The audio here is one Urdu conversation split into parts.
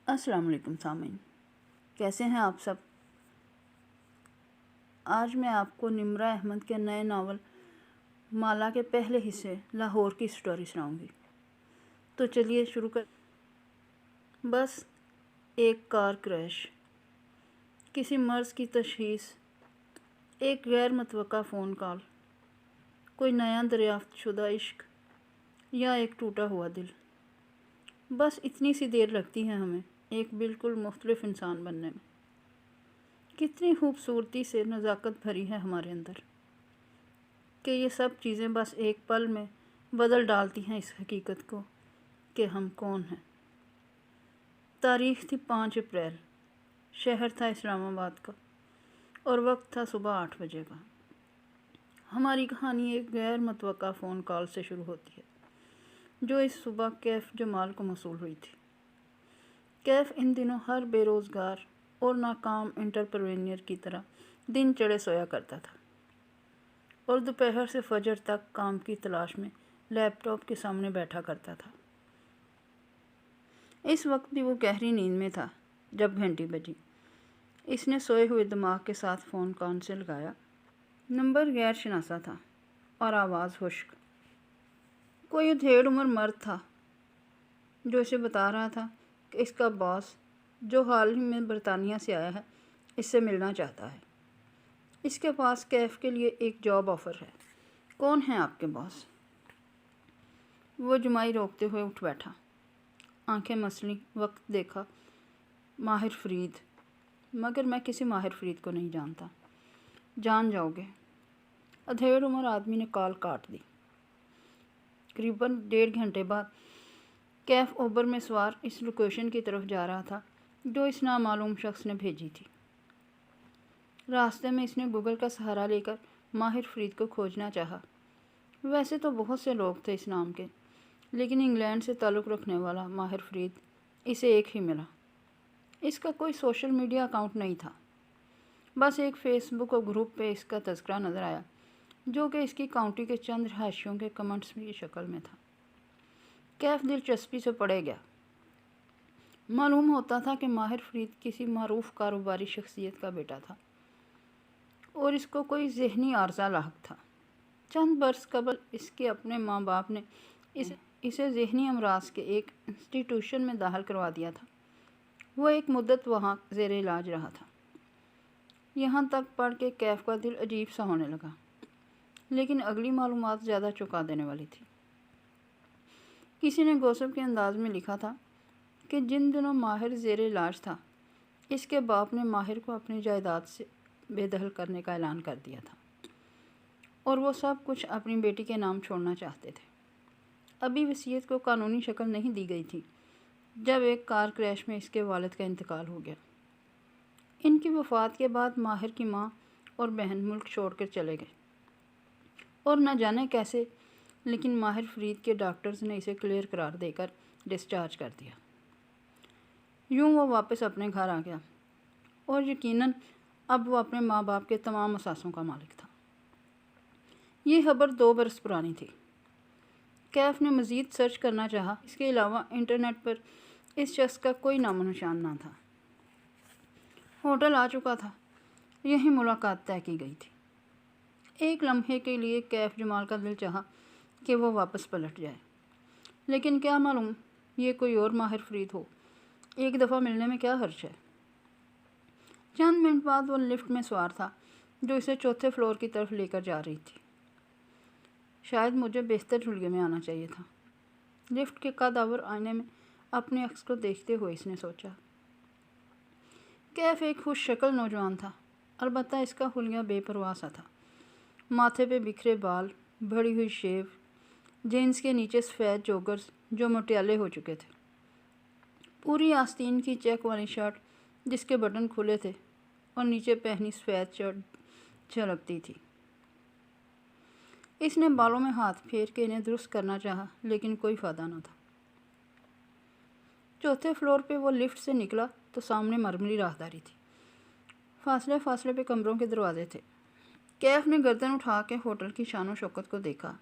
السلام علیکم سامعین، کیسے ہیں آپ سب؟ آج میں آپ کو نمرہ احمد کے نئے ناول مالا کے پہلے حصے لاہور کی سٹوری سناؤں گی۔ تو چلیے شروع کر۔ بس ایک کار کریش، کسی مرض کی تشخیص، ایک غیر متوقع فون کال، کوئی نیا دریافت شدہ عشق یا ایک ٹوٹا ہوا دل۔ بس اتنی سی دیر لگتی ہے ہمیں ایک بالکل مختلف انسان بننے میں۔ کتنی خوبصورتی سے نزاکت بھری ہے ہمارے اندر کہ یہ سب چیزیں بس ایک پل میں بدل ڈالتی ہیں اس حقیقت کو کہ ہم کون ہیں۔ تاریخ تھی 5 اپریل، شہر تھا اسلام آباد کا اور وقت تھا صبح 8 بجے کا۔ ہماری کہانی ایک غیر متوقع فون کال سے شروع ہوتی ہے جو اس صبح کیف جمال کو موصول ہوئی تھی۔ کیف ان دنوں ہر بے روزگار اور ناکام انٹرپرینیئر کی طرح دن چڑھے سویا کرتا تھا اور دوپہر سے فجر تک کام کی تلاش میں لیپ ٹاپ کے سامنے بیٹھا کرتا تھا۔ اس وقت بھی وہ گہری نیند میں تھا جب گھنٹی بجی۔ اس نے سوئے ہوئے دماغ کے ساتھ فون کان سے لگایا۔ نمبر غیر شناسا تھا اور آواز خشک۔ کوئی ادھیڑ عمر مرد تھا جو اسے بتا رہا تھا کہ اس کا باس جو حال ہی میں برطانیہ سے آیا ہے اس سے ملنا چاہتا ہے۔ اس کے پاس کیف کے لیے ایک جاب آفر ہے۔ کون ہیں آپ کے باس؟ وہ جمائی روکتے ہوئے اٹھ بیٹھا، آنکھیں مسلی، وقت دیکھا۔ ماہر فرید۔ مگر میں کسی ماہر فرید کو نہیں جانتا۔ جان جاؤ گے۔ ادھیڑ عمر آدمی نے کال کاٹ دی۔ قریباً 1.5 گھنٹے بعد کیف اوبر میں سوار اس لوکیشن کی طرف جا رہا تھا جو اس نامعلوم شخص نے بھیجی تھی۔ راستے میں اس نے گوگل کا سہارا لے کر ماہر فرید کو کھوجنا چاہا۔ ویسے تو بہت سے لوگ تھے اس نام کے، لیکن انگلینڈ سے تعلق رکھنے والا ماہر فرید اسے ایک ہی ملا۔ اس کا کوئی سوشل میڈیا اکاؤنٹ نہیں تھا، بس ایک فیس بک اور گروپ پہ اس کا تذکرہ نظر آیا جو کہ اس کی کاؤنٹی کے چند رہائشیوں کے کمنٹس کی شکل میں تھا۔ کیف دلچسپی سے پڑھے گیا۔ معلوم ہوتا تھا کہ ماہر فرید کسی معروف کاروباری شخصیت کا بیٹا تھا اور اس کو کوئی ذہنی عارضہ لاحق تھا۔ چند برس قبل اس کے اپنے ماں باپ نے اسے ذہنی امراض کے ایک انسٹیٹیوشن میں داخل کروا دیا تھا۔ وہ ایک مدت وہاں زیر علاج رہا تھا۔ یہاں تک پڑھ کے کیف کا دل عجیب سا ہونے لگا، لیکن اگلی معلومات زیادہ چونکا دینے والی تھی۔ کسی نے گوسپ کے انداز میں لکھا تھا کہ جن دنوں ماہر زیر علاج تھا اس کے باپ نے ماہر کو اپنی جائیداد سے بے دخل کرنے کا اعلان کر دیا تھا اور وہ سب کچھ اپنی بیٹی کے نام چھوڑنا چاہتے تھے۔ ابھی وصیت کو قانونی شکل نہیں دی گئی تھی جب ایک کار کریش میں اس کے والد کا انتقال ہو گیا۔ ان کی وفات کے بعد ماہر کی ماں اور بہن ملک چھوڑ کر چلے گئے اور نہ جانے کیسے، لیکن ماہر فرید کے ڈاکٹرز نے اسے کلیئر قرار دے کر ڈسچارج کر دیا۔ یوں وہ واپس اپنے گھر آ گیا اور یقیناً اب وہ اپنے ماں باپ کے تمام اثاثوں کا مالک تھا۔ یہ خبر 2 برس پرانی تھی۔ کیف نے مزید سرچ کرنا چاہا، اس کے علاوہ انٹرنیٹ پر اس شخص کا کوئی نام و نشان نہ تھا۔ ہوٹل آ چکا تھا، یہیں ملاقات طے کی گئی تھی۔ ایک لمحے کے لیے کیف جمال کا دل چاہا کہ وہ واپس پلٹ جائے، لیکن کیا معلوم یہ کوئی اور ماہر فرید ہو۔ ایک دفعہ ملنے میں کیا حرج ہے۔ چند منٹ بعد وہ لفٹ میں سوار تھا جو اسے 4تھے فلور کی طرف لے کر جا رہی تھی۔ شاید مجھے بہتر جھلگے میں آنا چاہیے تھا، لفٹ کے قد آور آئینے میں اپنے عکس کو دیکھتے ہوئے اس نے سوچا۔ کیف ایک خوش شکل نوجوان تھا، البتہ اس کا حلیہ بے پرواہ سا تھا۔ ماتھے پہ بکھرے بال، بڑھی ہوئی شیو، جینس کے نیچے سفید جوگرز جو مٹیالے ہو چکے تھے، پوری آستین کی چیک والی شرٹ جس کے بٹن کھلے تھے اور نیچے پہنی سفید شرٹ جھلکتی تھی۔ اس نے بالوں میں ہاتھ پھیر کے انہیں درست کرنا چاہا، لیکن کوئی فائدہ نہ تھا۔ 4تھے فلور پہ وہ لفٹ سے نکلا تو سامنے مرمری راہداری تھی۔ فاصلے فاصلے پہ کمروں کے دروازے تھے۔ کیف نے گردن اٹھا کے ہوٹل کی شان و شوکت کو دیکھا۔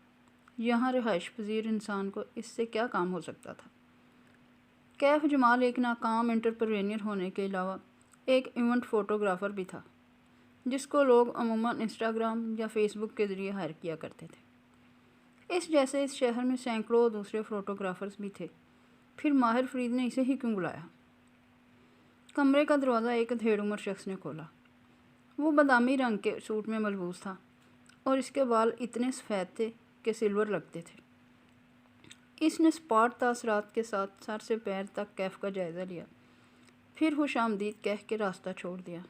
یہاں رہائش پذیر انسان کو اس سے کیا کام ہو سکتا تھا؟ کیف جمال ایک ناکام انٹرپرینر ہونے کے علاوہ ایک ایونٹ فوٹوگرافر بھی تھا، جس کو لوگ عموماً انسٹاگرام یا فیس بک کے ذریعے ہائر کیا کرتے تھے۔ اس جیسے اس شہر میں سینکڑوں دوسرے فوٹوگرافرز بھی تھے، پھر ماہر فرید نے اسے ہی کیوں بلایا؟ کمرے کا دروازہ ایک ادھیڑ عمر شخص نے کھولا۔ وہ بادامی رنگ کے سوٹ میں ملبوس تھا اور اس کے بال اتنے سفید تھے کہ سلور لگتے تھے۔ اس نے اسپاٹ تاثرات کے ساتھ سر سے پیر تک کیف کا جائزہ لیا، پھر خوش آمدید کہہ کے راستہ چھوڑ دیا۔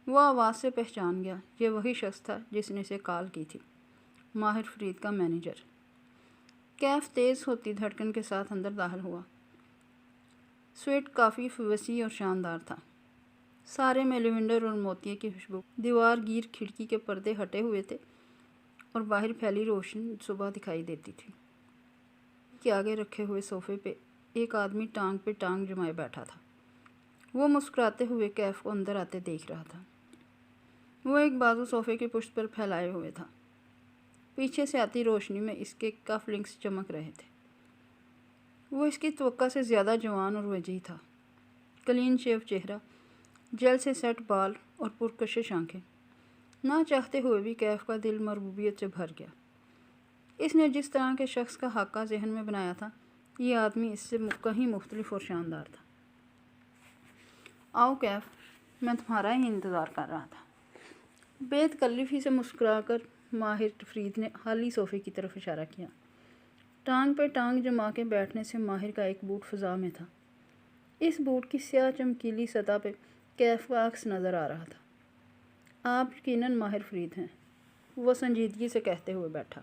وہ آواز سے پہچان گیا، یہ وہی شخص تھا جس نے اسے کال کی تھی، ماہر فرید کا مینیجر۔ کیف تیز ہوتی دھڑکن کے ساتھ اندر داخل ہوا۔ سویٹ کافی وسیع اور شاندار تھا، سارے میں لیونڈر اور موتیے کی خوشبو۔ دیوار گیر کھڑکی کے پردے ہٹے ہوئے تھے اور باہر پھیلی روشنی صبح دکھائی دیتی تھی۔ کے آگے رکھے ہوئے صوفے پہ ایک آدمی ٹانگ پہ ٹانگ جمائے بیٹھا تھا۔ وہ مسکراتے ہوئے کیف کو اندر آتے دیکھ رہا تھا۔ وہ ایک بازو صوفے کی پشت پر پھیلائے ہوئے تھا۔ پیچھے سے آتی روشنی میں اس کے کف لنکس چمک رہے تھے۔ وہ اس کی توقع سے زیادہ جوان اور وجیح تھا۔ کلین شیو چہرہ، جیل سے سیٹ بال اور پرکشش آنکھیں۔ نہ چاہتے ہوئے بھی کیف کا دل مربوبیت سے بھر گیا۔ اس نے جس طرح کے شخص کا خاکہ ذہن میں بنایا تھا، یہ آدمی اس سے کہیں مختلف اور شاندار تھا۔ آؤ کیف، میں تمہارا ہی انتظار کر رہا تھا۔ بے تکلفی سے مسکرا کر ماہر فرید نے خالی صوفے کی طرف اشارہ کیا۔ ٹانگ پہ ٹانگ جما کے بیٹھنے سے ماہر کا ایک بوٹ فضا میں تھا۔ اس بوٹ کی سیاہ چمکیلی سطح پہ کیف کا عکس نظر آ رہا تھا۔ آپ یقیناً ماہر فرید ہیں، وہ سنجیدگی سے کہتے ہوئے بیٹھا۔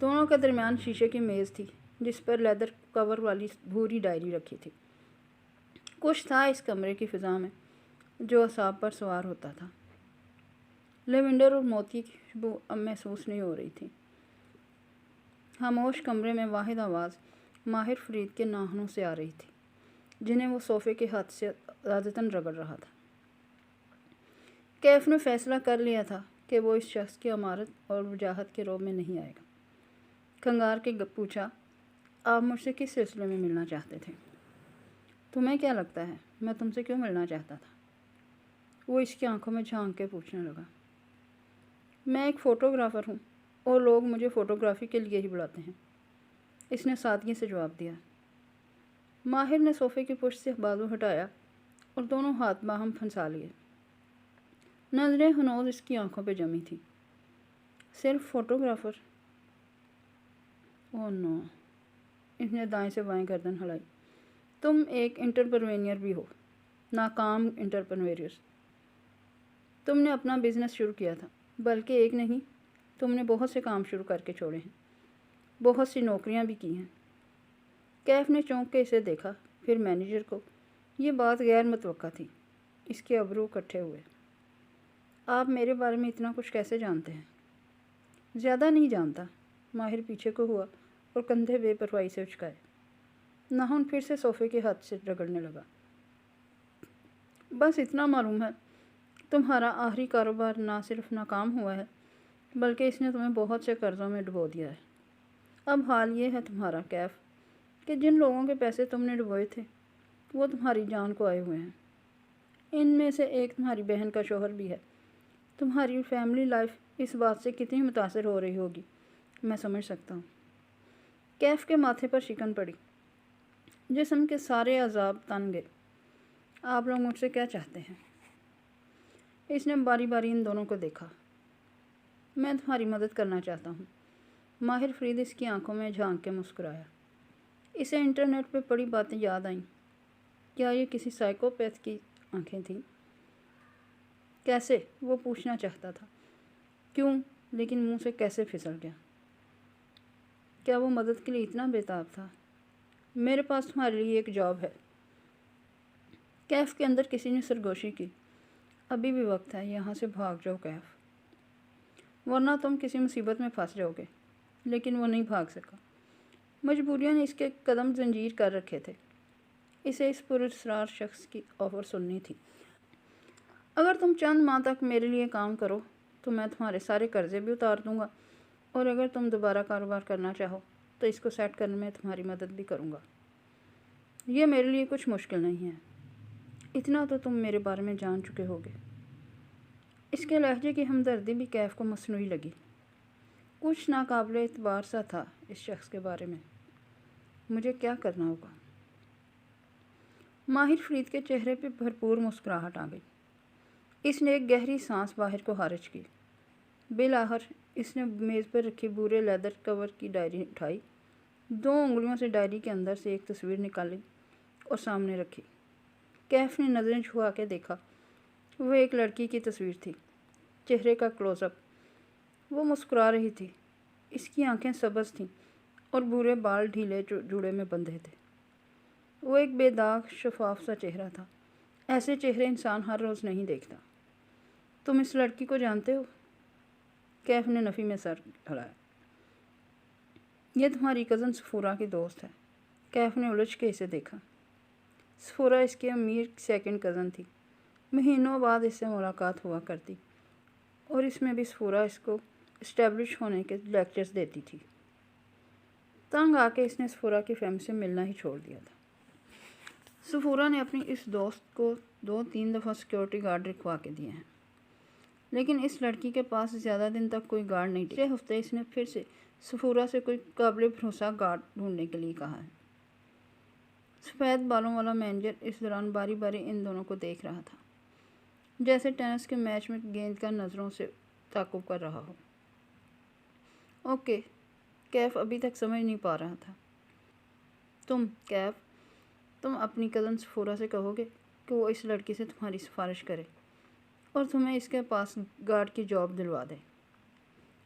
دونوں کے درمیان شیشے کی میز تھی جس پر لیدر کور والی بھوری ڈائری رکھی تھی۔ کچھ تھا اس کمرے کی فضا میں جو اعصاب پر سوار ہوتا تھا۔ لیونڈر اور موتی کی خوشبو اب محسوس نہیں ہو رہی تھی۔ خاموش کمرے میں واحد آواز ماہر فرید کے ناخنوں سے آ رہی تھی، جنہیں وہ صوفے کے ہاتھ سے عادتاً رگڑ رہا تھا۔ کیف نے فیصلہ کر لیا تھا کہ وہ اس شخص کی امارت اور وجاہت کے روب میں نہیں آئے گا۔ کھنگار کے پوچھا، آپ مجھ سے کس سلسلے میں ملنا چاہتے تھے؟ تمہیں کیا لگتا ہے میں تم سے کیوں ملنا چاہتا تھا؟ وہ اس کی آنکھوں میں جھانک کے پوچھنے لگا۔ میں ایک فوٹوگرافر ہوں اور لوگ مجھے فوٹوگرافی کے لیے ہی بلاتے ہیں، اس نے سادگی سے جواب دیا۔ ماہر نے صوفے کی پشت سے بازو ہٹایا اور دونوں ہاتھ باہم پھنسا لیے۔ نظریں ہنوز اس کی آنکھوں پہ جمی تھی۔ صرف فوٹوگرافر؟ اوہ نو، اس نے دائیں سے بائیں گردن ہلائی۔ تم ایک انٹرپرینور بھی ہو، ناکام انٹرپرینور۔ تم نے اپنا بزنس شروع کیا تھا، بلکہ ایک نہیں، تم نے بہت سے کام شروع کر کے چھوڑے ہیں، بہت سی نوکریاں بھی کی ہیں۔ کیف نے چونک کے اسے دیکھا، پھر مینیجر کو۔ یہ بات غیر متوقع تھی۔ اس کے ابرو کٹھے ہوئے۔ آپ میرے بارے میں اتنا کچھ کیسے جانتے ہیں؟ زیادہ نہیں جانتا۔ ماہر پیچھے کو ہوا اور کندھے بے پرواہی سے اچکائے۔ ناخن پھر سے صوفے کے ہاتھ سے رگڑنے لگا۔ بس اتنا معلوم ہے، تمہارا آخری کاروبار نہ صرف ناکام ہوا ہے، بلکہ اس نے تمہیں بہت سے قرضوں میں ڈبو دیا ہے۔ اب حال یہ ہے تمہارا کیف کہ جن لوگوں کے پیسے تم نے ڈبوئے تھے، وہ تمہاری جان کو آئے ہوئے ہیں۔ ان میں سے ایک تمہاری بہن کا شوہر بھی ہے۔ تمہاری فیملی لائف اس بات سے کتنی متاثر ہو رہی ہوگی، میں سمجھ سکتا ہوں۔ کیف کے ماتھے پر شکن پڑی، جسم کے سارے اعضاب تن گئے۔ آپ لوگ مجھ سے کیا چاہتے ہیں؟ اس نے باری باری ان دونوں کو دیکھا۔ میں تمہاری مدد کرنا چاہتا ہوں۔ ماہر فرید اس کی آنکھوں میں جھانک کے مسکرایا۔ اسے انٹرنیٹ پہ پڑی باتیں یاد آئیں۔ کیا یہ کسی سائیکوپیتھ کی آنکھیں تھیں؟ کیسے؟ وہ پوچھنا چاہتا تھا کیوں، لیکن منہ سے کیسے پھسل گیا۔ کیا وہ مدد کے لیے اتنا بےتاب تھا؟ میرے پاس تمہارے لیے ایک جاب ہے۔ کیف کے اندر کسی نے سرگوشی کی۔ ابھی بھی وقت ہے، یہاں سے بھاگ جاؤ کیف، ورنہ تم کسی مصیبت میں پھنس جاؤ گے۔ لیکن وہ نہیں بھاگ سکا۔ مجبوریاں نے اس کے قدم زنجیر کر رکھے تھے۔ اسے اس پراسرار شخص کی آفر سننی تھی۔ اگر تم چند ماہ تک میرے لیے کام کرو تو میں تمہارے سارے قرضے بھی اتار دوں گا، اور اگر تم دوبارہ کاروبار کرنا چاہو تو اس کو سیٹ کرنے میں تمہاری مدد بھی کروں گا۔ یہ میرے لیے کچھ مشکل نہیں ہے، اتنا تو تم میرے بارے میں جان چکے ہوگے۔ اس کے لہجے کی ہمدردی بھی کیف کو مصنوعی لگی۔ کچھ ناقابل اعتبار سا تھا اس شخص کے بارے میں۔ مجھے کیا کرنا ہوگا؟ ماہر فرید کے چہرے پہ بھرپور مسکراہٹ آ گئی۔ اس نے ایک گہری سانس باہر کو خارج کی۔ بالآخر اس نے میز پر رکھی بھورے لیدر کور کی ڈائری اٹھائی، 2 انگلیوں سے ڈائری کے اندر سے ایک تصویر نکالی اور سامنے رکھی۔ کیف نے نظریں جھکا کے دیکھا۔ وہ ایک لڑکی کی تصویر تھی، چہرے کا کلوز اپ۔ وہ مسکرا رہی تھی۔ اس کی آنکھیں سبز تھیں اور بھورے بال ڈھیلے جوڑے میں بندھے تھے۔ وہ ایک بے داغ شفاف سا چہرہ تھا۔ ایسے چہرے انسان ہر روز نہیں دیکھتا۔ تم اس لڑکی کو جانتے ہو؟ کیف نے نفی میں سر ہلایا۔ یہ تمہاری کزن سفورہ کی دوست ہے۔ کیف نے الجھ کے اسے دیکھا۔ سفورہ اس کی امیر سیکنڈ کزن تھی۔ مہینوں بعد اس سے ملاقات ہوا کرتی اور اس میں بھی سفورہ اس کو اسٹیبلش ہونے کے لیکچرز دیتی تھی۔ تنگ آ کے اس نے سفورہ کی فیملی سے ملنا ہی چھوڑ دیا تھا۔ سفورہ نے اپنی اس دوست کو 2-3 دفعہ سیکورٹی گارڈ رکھوا کے دیے ہیں، لیکن اس لڑکی کے پاس زیادہ دن تک کوئی گارڈ نہیں ٹکا۔ 6 ہفتے اس نے پھر سے سفورہ سے کوئی قابل بھروسہ گارڈ ڈھونڈنے کے لیے کہا ہے۔ سفید بالوں والا مینیجر اس دوران باری باری ان دونوں کو دیکھ رہا تھا، جیسے ٹینس کے میچ میں گیند کا نظروں سے تعاقب کر رہا ہو۔ اوکے، کیف ابھی تک سمجھ نہیں پا رہا تھا۔ کیف، تم اپنی کزن سفورہ سے کہو گے کہ وہ اس لڑکی سے تمہاری سفارش کرے اور تمہیں اس کے پاس گارڈ کی جاب دلوا دے۔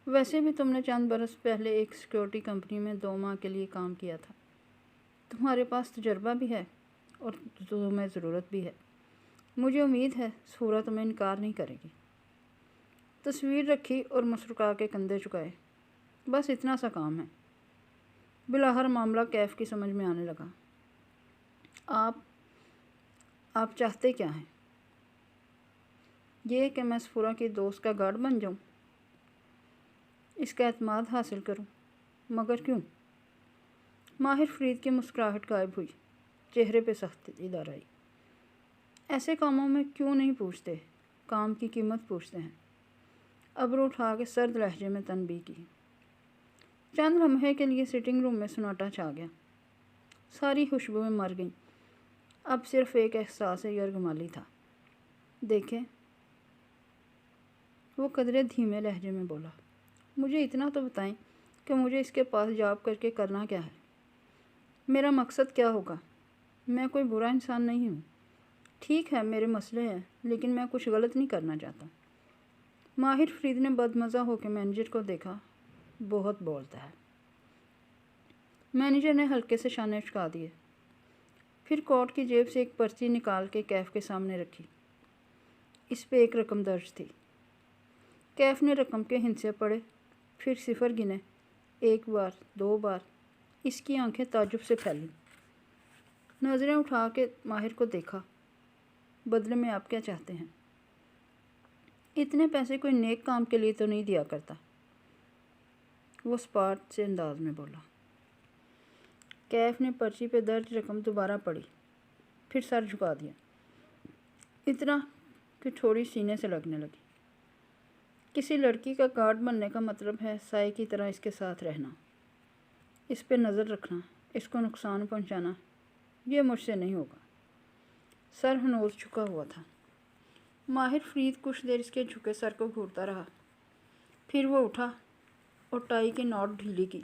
ویسے بھی تم نے چند برس پہلے ایک سیکورٹی کمپنی میں 2 ماہ کے لیے کام کیا تھا۔ تمہارے پاس تجربہ بھی ہے اور تمہیں ضرورت بھی ہے۔ مجھے امید ہے سفورہ تمہیں انکار نہیں کرے گی۔ تصویر رکھی اور مسکرا کے کندھے جھکائے۔ بس اتنا سا کام ہے۔ بالآخر معاملہ کیف کی سمجھ میں آنے لگا۔ آپ چاہتے کیا ہیں؟ یہ کہ میں سفورہ کی دوست کا گارڈ بن جاؤں، اس کا اعتماد حاصل کروں، مگر کیوں؟ ماہر فرید کی مسکراہٹ غائب ہوئی، چہرے پہ سختی دار آئی۔ ایسے کاموں میں کیوں نہیں پوچھتے، کام کی قیمت پوچھتے ہیں۔ ابرو اٹھا کے سرد لہجے میں تنبیہ کی۔ چند لمحے کے لیے سٹنگ روم میں سناٹا چھا گیا۔ ساری خوشبوئیں مر گئیں۔ اب صرف ایک احساس یرغمالی تھا۔ دیکھیں، وہ قدرے دھیمے لہجے میں بولا، مجھے اتنا تو بتائیں کہ مجھے اس کے پاس جاب کر کے کرنا کیا ہے؟ میرا مقصد کیا ہوگا؟ میں کوئی برا انسان نہیں ہوں۔ ٹھیک ہے، میرے مسئلے ہیں، لیکن میں کچھ غلط نہیں کرنا چاہتا۔ ماہر فرید نے بدمزہ ہو کے مینیجر کو دیکھا۔ بہت بولتا ہے۔ مینیجر نے ہلکے سے شانے اچکا دیے، پھر کوٹ کی جیب سے ایک پرچی نکال کے کیف کے سامنے رکھی۔ اس پہ ایک رقم درج تھی۔ کیف نے رقم کے ہندسے پڑھے، پھر صفر گنے، 1 بار، 2 بار۔ اس کی آنکھیں تعجب سے پھیلیں۔ نظریں اٹھا کے ماہر کو دیکھا۔ بدلے میں آپ کیا چاہتے ہیں؟ اتنے پیسے کوئی نیک کام کے لیے تو نہیں دیا کرتا، وہ سپاٹ سے انداز میں بولا۔ کیف نے پرچی پہ درج رقم دوبارہ پڑھی، پھر سر جھکا دیا، اتنا کہ تھوڑی سینے سے لگنے لگی۔ کسی لڑکی کا گارڈ بننے کا مطلب ہے سائے کی طرح اس کے ساتھ رہنا، اس پہ نظر رکھنا، اس کو نقصان پہنچانا۔ یہ مجھ سے نہیں ہوگا۔ سر ہنوز جھکا ہوا تھا۔ ماہر فرید کچھ دیر اس کے جھکے سر کو گھورتا رہا، پھر وہ اٹھا اور ٹائی کی نوٹ ڈھیلی کی۔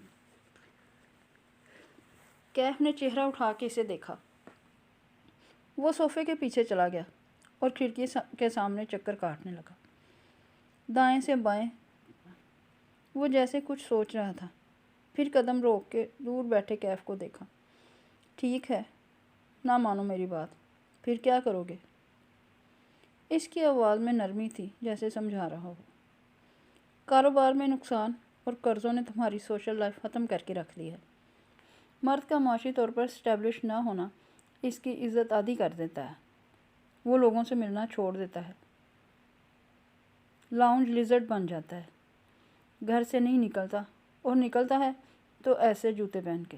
کیف نے چہرہ اٹھا کے اسے دیکھا۔ وہ صوفے کے پیچھے چلا گیا اور کھڑکی کے سامنے چکر کاٹنے لگا، دائیں سے بائیں۔ وہ جیسے کچھ سوچ رہا تھا، پھر قدم روک کے دور بیٹھے کیف کو دیکھا۔ ٹھیک ہے، نہ مانو میری بات، پھر کیا کرو گے؟ اس کی آواز میں نرمی تھی، جیسے سمجھا رہا ہو۔ کاروبار میں نقصان اور قرضوں نے تمہاری سوشل لائف ختم کر کے رکھ لی ہے۔ مرد کا معاشی طور پر اسٹیبلش نہ ہونا اس کی عزت عادی کر دیتا ہے۔ وہ لوگوں سے ملنا چھوڑ دیتا ہے، لاؤنج لیزرڈ بن جاتا ہے، گھر سے نہیں نکلتا، اور نکلتا ہے تو ایسے جوتے پہن کے۔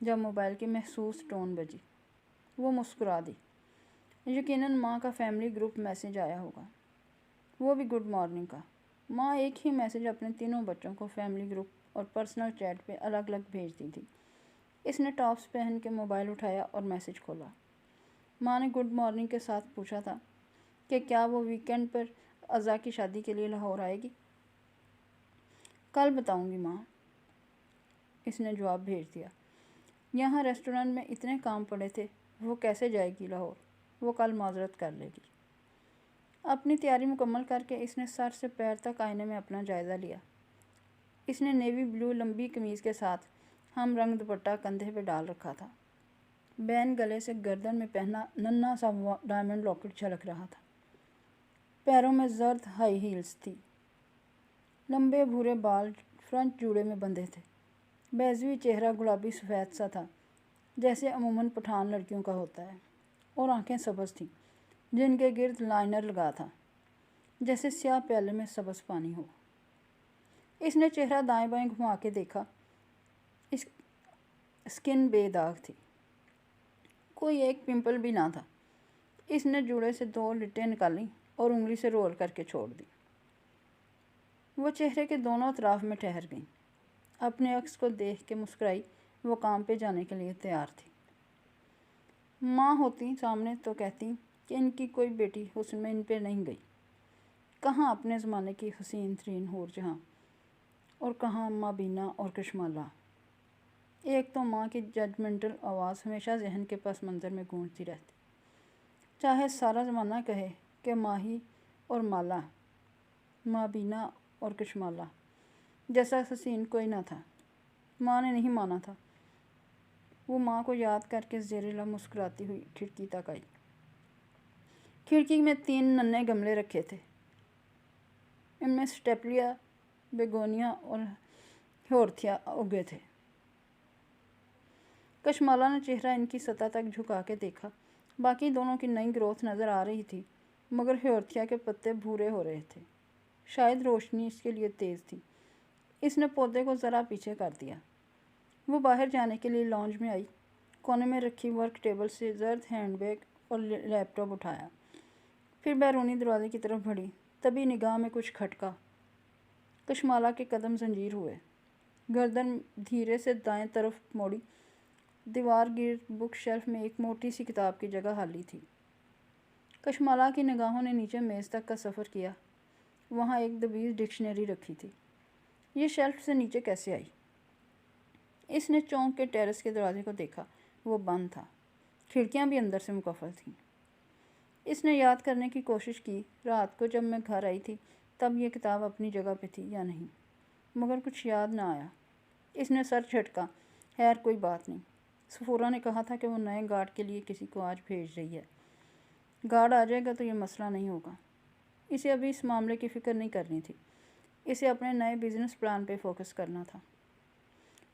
جب موبائل کی محسوس ٹون بجی۔ وہ مسکرا دی۔ یقیناً ماں کا فیملی گروپ میسیج آیا ہوگا، وہ بھی گڈ مارننگ کا۔ ماں ایک ہی میسیج اپنے تینوں بچوں کو فیملی گروپ اور پرسنل چیٹ پہ الگ الگ بھیجتی تھی۔ اس نے ٹاپس پہن کے موبائل اٹھایا اور میسیج کھولا۔ ماں نے گڈ مارننگ کے ساتھ پوچھا تھا کہ کیا وہ ویکینڈ پر اعضا کی شادی کے لیے لاہور آئے گی۔ کل بتاؤں گی ماں، اس نے جواب بھیج دیا۔ یہاں ریسٹورنٹ میں اتنے کام پڑے تھے، وہ کیسے جائے گی لاہور؟ وہ کل معذرت کر لے گی۔ اپنی تیاری مکمل کر کے اس نے سر سے پیر تک آئینے میں اپنا جائزہ لیا۔ اس نے نیوی بلو لمبی قمیض کے ساتھ ہم رنگ دوپٹہ کندھے پہ ڈال رکھا تھا۔ بین گلے سے گردن میں پہنا ننھا سا ڈائمنڈ لاکٹ جھلک رہا تھا۔ پیروں میں زرد ہائی ہیلز تھی۔ لمبے بھورے بال فرنٹ جوڑے میں بندھے تھے۔ بیضوی چہرہ گلابی سفید سا تھا، جیسے عموماً پٹھان لڑکیوں کا ہوتا ہے، اور آنکھیں سبز تھیں جن کے گرد لائنر لگا تھا، جیسے سیاہ پیالے میں سبز پانی ہو۔ اس نے چہرہ دائیں بائیں گھما کے دیکھا۔ اسکن بے داغ تھی، کوئی ایک پمپل بھی نہ تھا۔ اس نے جوڑے سے 2 لٹیں نکالیں اور انگلی سے رول کر کے چھوڑ دی۔ وہ چہرے کے دونوں اطراف میں ٹھہر گئیں۔ اپنے عکس کو دیکھ کے مسکرائی۔ وہ کام پہ جانے کے لیے تیار تھی۔ ماں ہوتی سامنے تو کہتی کہ ان کی کوئی بیٹی حسن میں ان پہ نہیں گئی۔ کہاں اپنے زمانے کی حسین ترین حور جہاں، اور کہاں ماں بینا اور کشمالہ۔ ایک تو ماں کی ججمنٹل آواز ہمیشہ ذہن کے پس منظر میں گونجتی رہتی، چاہے سارا زمانہ کہے کہ ماہی اور مالا، ماں بینا اور کشمالہ جیسا حسین کوئی نہ تھا۔ ماں نے نہیں مانا تھا۔ وہ ماں کو یاد کر کے زیر لب مسکراتی ہوئی کھڑکی تک آئی۔ کھڑکی میں 3 ننھے گملے رکھے تھے، ان میں سٹیپلیا، بیگونیا اور ہیورتھیا اگے تھے۔ کشمالہ نے چہرہ ان کی سطح تک جھکا کے دیکھا۔ باقی دونوں کی نئی گروتھ نظر آ رہی تھی، مگر ہیورتھیا کے پتے بھورے ہو رہے تھے۔ شاید روشنی اس کے لیے تیز تھی۔ اس نے پودے کو ذرا پیچھے کر دیا۔ وہ باہر جانے کے لیے لانج میں آئی۔ کونے میں رکھی ورک ٹیبل سے زرد ہینڈ بیگ اور لیپ ٹاپ اٹھایا، پھر بیرونی دروازے کی طرف بڑھی۔ تبھی نگاہ میں کچھ کھٹکا۔ کشمالہ کے قدم زنجیر ہوئے۔ گردن دھیرے سے دائیں طرف موڑی۔ دیوار گرد بک شیلف میں ایک موٹی سی کتاب کی جگہ خالی تھی۔ کشمالہ کی نگاہوں نے نیچے میز تک کا سفر کیا۔ وہاں ایک دبیز ڈکشنری رکھی تھی۔ یہ شیلف سے نیچے کیسے آئی؟ اس نے چونک کے ٹیرس کے دروازے کو دیکھا، وہ بند تھا۔ کھڑکیاں بھی اندر سے مقفل تھیں۔ اس نے یاد کرنے کی کوشش کی رات کو جب میں گھر آئی تھی تب یہ کتاب اپنی جگہ پہ تھی یا نہیں، مگر کچھ یاد نہ آیا۔ اس نے سر جھٹکا۔ خیر کوئی بات نہیں۔ سفورہ نے کہا تھا کہ وہ نئے گارڈ کے لیے کسی کو آج بھیج رہی ہے۔ گارڈ آ جائے گا تو یہ مسئلہ نہیں ہوگا۔ اسے ابھی اس معاملے کی فکر نہیں کرنی تھی۔ اسے اپنے نئے بزنس پلان پہ فوکس کرنا تھا۔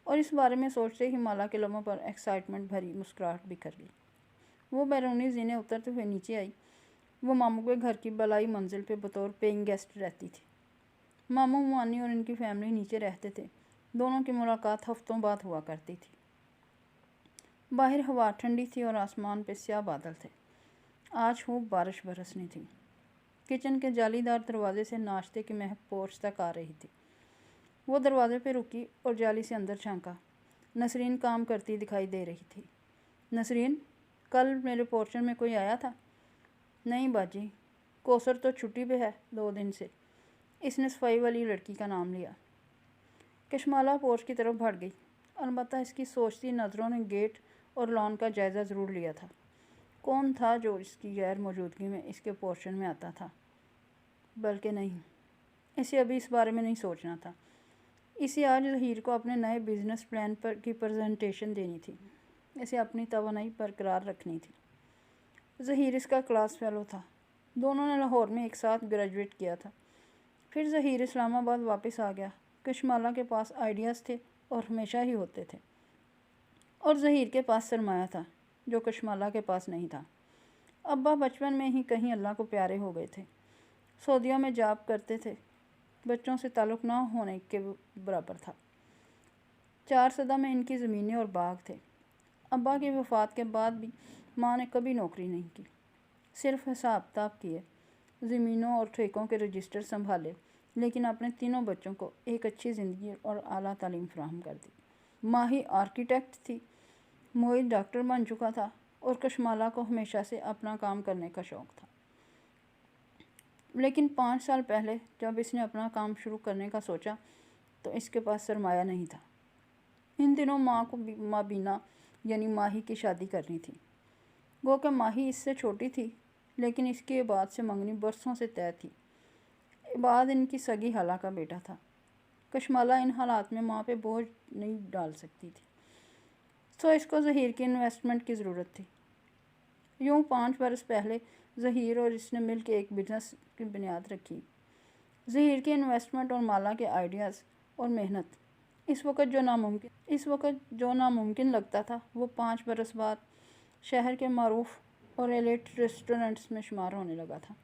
اور اس بارے میں سوچتے ہی مالا کے لبوں پر ایکسائٹمنٹ بھری مسکراہٹ بکھر گئی۔ وہ بیرونی زینے اترتے ہوئے نیچے آئی۔ وہ ماموں کے گھر کی بالائی منزل پہ بطور پیئنگ گیسٹ رہتی تھی۔ ماموں موانی اور ان کی فیملی نیچے رہتے تھے۔ دونوں کی ملاقات ہفتوں بعد ہوا کرتی تھی۔ باہر ہوا ٹھنڈی تھی اور آسمان پہ سیاہ بادل تھے۔ آج خوب بارش برسنی تھی۔ کچن کے جالی دار دروازے سے ناشتے کی مہک پورچ تک آ رہی تھی۔ وہ دروازے پہ رکی اور جالی سے اندر جھانکا۔ نسرین کام کرتی دکھائی دے رہی تھی۔ نسرین، کل میرے پورشن میں کوئی آیا تھا؟ نہیں باجی، کوثر تو چھٹی پہ ہے 2 دن سے۔ اس نے صفائی والی لڑکی کا نام لیا۔ کشمالہ پورچ کی طرف بڑھ گئی۔ البتہ اس کی سوچتی نظروں نے گیٹ اور لان کا جائزہ ضرور لیا تھا۔ کون تھا جو اس کی غیر موجودگی میں اس کے پورشن میں آتا تھا؟ بلکہ نہیں، اسے ابھی اس بارے میں نہیں سوچنا تھا۔ اسے آج ظہیر کو اپنے نئے بزنس پلان پر کی پریزنٹیشن دینی تھی۔ اسے اپنی توانائی برقرار رکھنی تھی۔ ظہیر اس کا کلاس فیلو تھا۔ دونوں نے لاہور میں ایک ساتھ گریجویٹ کیا تھا۔ پھر ظہیر اسلام آباد واپس آ گیا۔ کشمالہ کے پاس آئیڈیاز تھے اور ہمیشہ ہی ہوتے تھے، اور ظہیر کے پاس سرمایہ تھا جو کشمالہ کے پاس نہیں تھا۔ ابا بچپن میں ہی کہیں اللہ کو پیارے ہو گئے تھے۔ سعودیہ میں جاب کرتے تھے۔ بچوں سے تعلق نہ ہونے کے برابر تھا۔ 4 سدہ میں ان کی زمینیں اور باغ تھے۔ ابا کی وفات کے بعد بھی ماں نے کبھی نوکری نہیں کی، صرف حساب کتاب کیے، زمینوں اور ٹھیکوں کے رجسٹر سنبھالے، لیکن اپنے تینوں بچوں کو ایک اچھی زندگی اور اعلیٰ تعلیم فراہم کر دی۔ ماہی آرکیٹیکٹ تھی، موہت ڈاکٹر بن چکا تھا، اور کشمالہ کو ہمیشہ سے اپنا کام کرنے کا شوق تھا۔ لیکن 5 سال پہلے جب اس نے اپنا کام شروع کرنے کا سوچا تو اس کے پاس سرمایہ نہیں تھا۔ ان دنوں ماں کو مابینہ یعنی ماہی کی شادی کرنی تھی۔ گو کہ ماہی اس سے چھوٹی تھی، لیکن اس کی عباد سے منگنی برسوں سے طے تھی۔ عباد ان کی سگی خالہ کا بیٹا تھا۔ کشمالہ ان حالات میں ماں پہ بوجھ نہیں ڈال سکتی تھی، سو اس کو ظہیر کی انویسٹمنٹ کی ضرورت تھی۔ یوں 5 برس پہلے ظہیر اور اس نے مل کے ایک بزنس کی بنیاد رکھی۔ ظہیر کی انویسٹمنٹ اور مالا کے آئیڈیاز اور محنت اس وقت جو ناممکن لگتا تھا وہ 5 برس بعد شہر کے معروف اور ایلیٹ ریسٹورنٹس میں شمار ہونے لگا تھا۔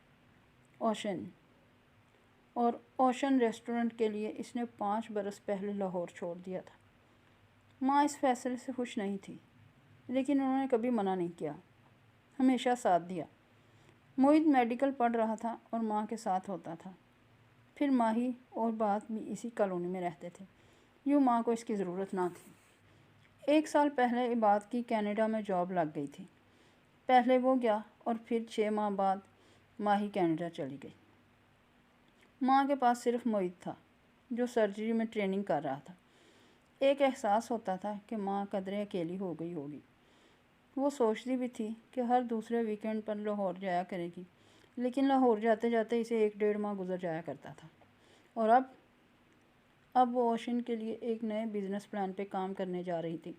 اوشن ریسٹورنٹ کے لیے اس نے 5 برس پہلے لاہور چھوڑ دیا تھا۔ ماں اس فیصلے سے خوش نہیں تھی، لیکن انہوں نے کبھی منع نہیں کیا، ہمیشہ ساتھ دیا۔ موہت میڈیکل پڑھ رہا تھا اور ماں کے ساتھ ہوتا تھا۔ پھر ماہی اور بات بھی اسی کالونی میں رہتے تھے، یوں ماں کو اس کی ضرورت نہ تھی۔ 1 سال پہلے عباد کی کینیڈا میں جاب لگ گئی تھی۔ پہلے وہ گیا اور پھر 6 ماہ بعد ماہی کینیڈا چلی گئی۔ ماں کے پاس صرف موہت تھا جو سرجری میں ٹریننگ کر رہا تھا۔ ایک احساس ہوتا تھا کہ ماں قدرے اکیلی ہو گئی ہوگی۔ وہ سوچتی بھی تھی کہ ہر دوسرے ویکینڈ پر لاہور جایا کرے گی، لیکن لاہور جاتے جاتے اسے 1 ڈیڑھ ماہ گزر جایا کرتا تھا، اور اب وہ اوشن کے لیے ایک نئے بزنس پلان پہ کام کرنے جا رہی تھی۔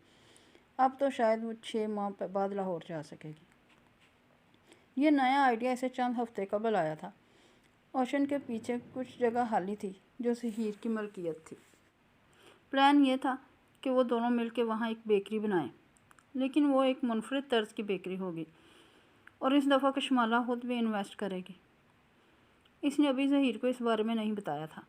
اب تو شاید وہ 6 ماہ بعد لاہور جا سکے گی۔ یہ نیا آئیڈیا اسے چند ہفتے قبل آیا تھا۔ اوشن کے پیچھے کچھ جگہ خالی تھی جو ظہیر کی ملکیت تھی۔ پلان یہ تھا کہ وہ دونوں مل کے وہاں ایک بیکری بنائیں، لیکن وہ ایک منفرد طرز کی بیکری ہوگی، اور اس دفعہ کشمالہ خود بھی انویسٹ کرے گی۔ اس نے ابھی ظہیر کو اس بارے میں نہیں بتایا تھا۔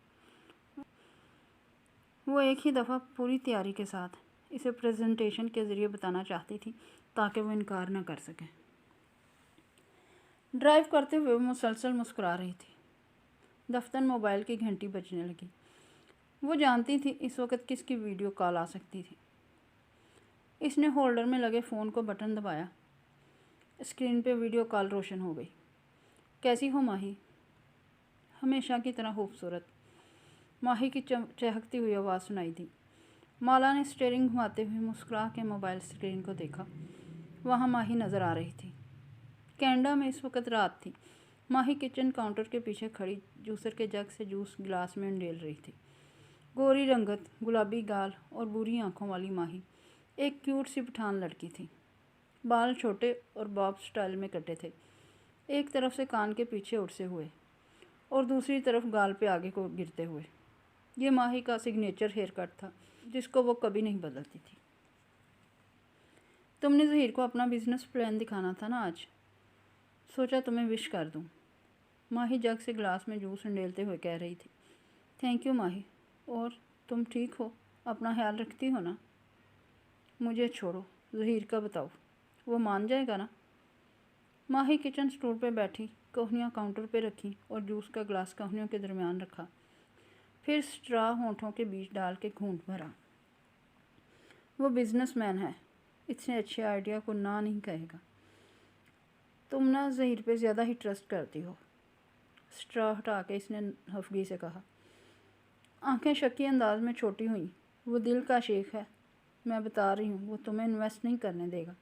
وہ ایک ہی دفعہ پوری تیاری کے ساتھ اسے پریزنٹیشن کے ذریعے بتانا چاہتی تھی تاکہ وہ انکار نہ کر سکے۔ ڈرائیو کرتے ہوئے وہ مسلسل مسکرا رہی تھی۔ دفتر موبائل کی گھنٹی بجنے لگی۔ وہ جانتی تھی اس وقت کس کی ویڈیو کال آ سکتی تھی۔ اس نے ہولڈر میں لگے فون کو بٹن دبایا۔ اسکرین پہ ویڈیو کال روشن ہو گئی۔ کیسی ہو ماہی؟ ہمیشہ کی طرح خوبصورت، ماہی کی چہکتی ہوئی آواز سنائی دی۔ مالا نے اسٹیئرنگ گھماتے ہوئے مسکرا کے موبائل اسکرین کو دیکھا۔ وہاں ماہی نظر آ رہی تھی۔ کینیڈا میں اس وقت رات تھی۔ ماہی کچن کاؤنٹر کے پیچھے کھڑی جوسر کے جگ سے جوس گلاس میں انڈیل رہی تھی۔ گوری رنگت، گلابی گال اور بری آنکھوں والی ماہی ایک کیوٹ سی پٹھان لڑکی تھی۔ بال چھوٹے اور باب سٹائل میں کٹے تھے، ایک طرف سے کان کے پیچھے اڑسے ہوئے اور دوسری طرف گال پہ آگے کو گرتے ہوئے۔ یہ ماہی کا سگنیچر ہیئر کٹ تھا جس کو وہ کبھی نہیں بدلتی تھی۔ تم نے ظہیر کو اپنا بزنس پلان دکھانا تھا نا آج، سوچا تمہیں وش کر دوں، ماہی جگ سے گلاس میں جوس انڈیلتے ہوئے کہہ رہی تھی۔ تھینک یو ماہی، اور تم ٹھیک ہو، اپنا خیال رکھتی ہو نا؟ مجھے چھوڑو، ظہیر کا بتاؤ، وہ مان جائے گا نا؟ ماہی کچن سٹول پہ بیٹھی، کوہنیاں کاؤنٹر پہ رکھیں اور جوس کا گلاس کوہنیوں کے درمیان رکھا، پھر سٹرا ہونٹوں کے بیچ ڈال کے گھونٹ بھرا۔ وہ بزنس مین ہے، اتنے اچھے آئیڈیا کو نہ نہیں کہے گا۔ تم نا ظہیر پہ زیادہ ہی ٹرسٹ کرتی ہو۔ سٹرا ہٹا کے اس نے خفگی سے کہا۔ آنکھیں شکی انداز میں چھوٹی ہوئیں۔ وہ دل کا شیخ ہے، میں بتا رہی ہوں، وہ تمہیں انویسٹ نہیں کرنے دے گا۔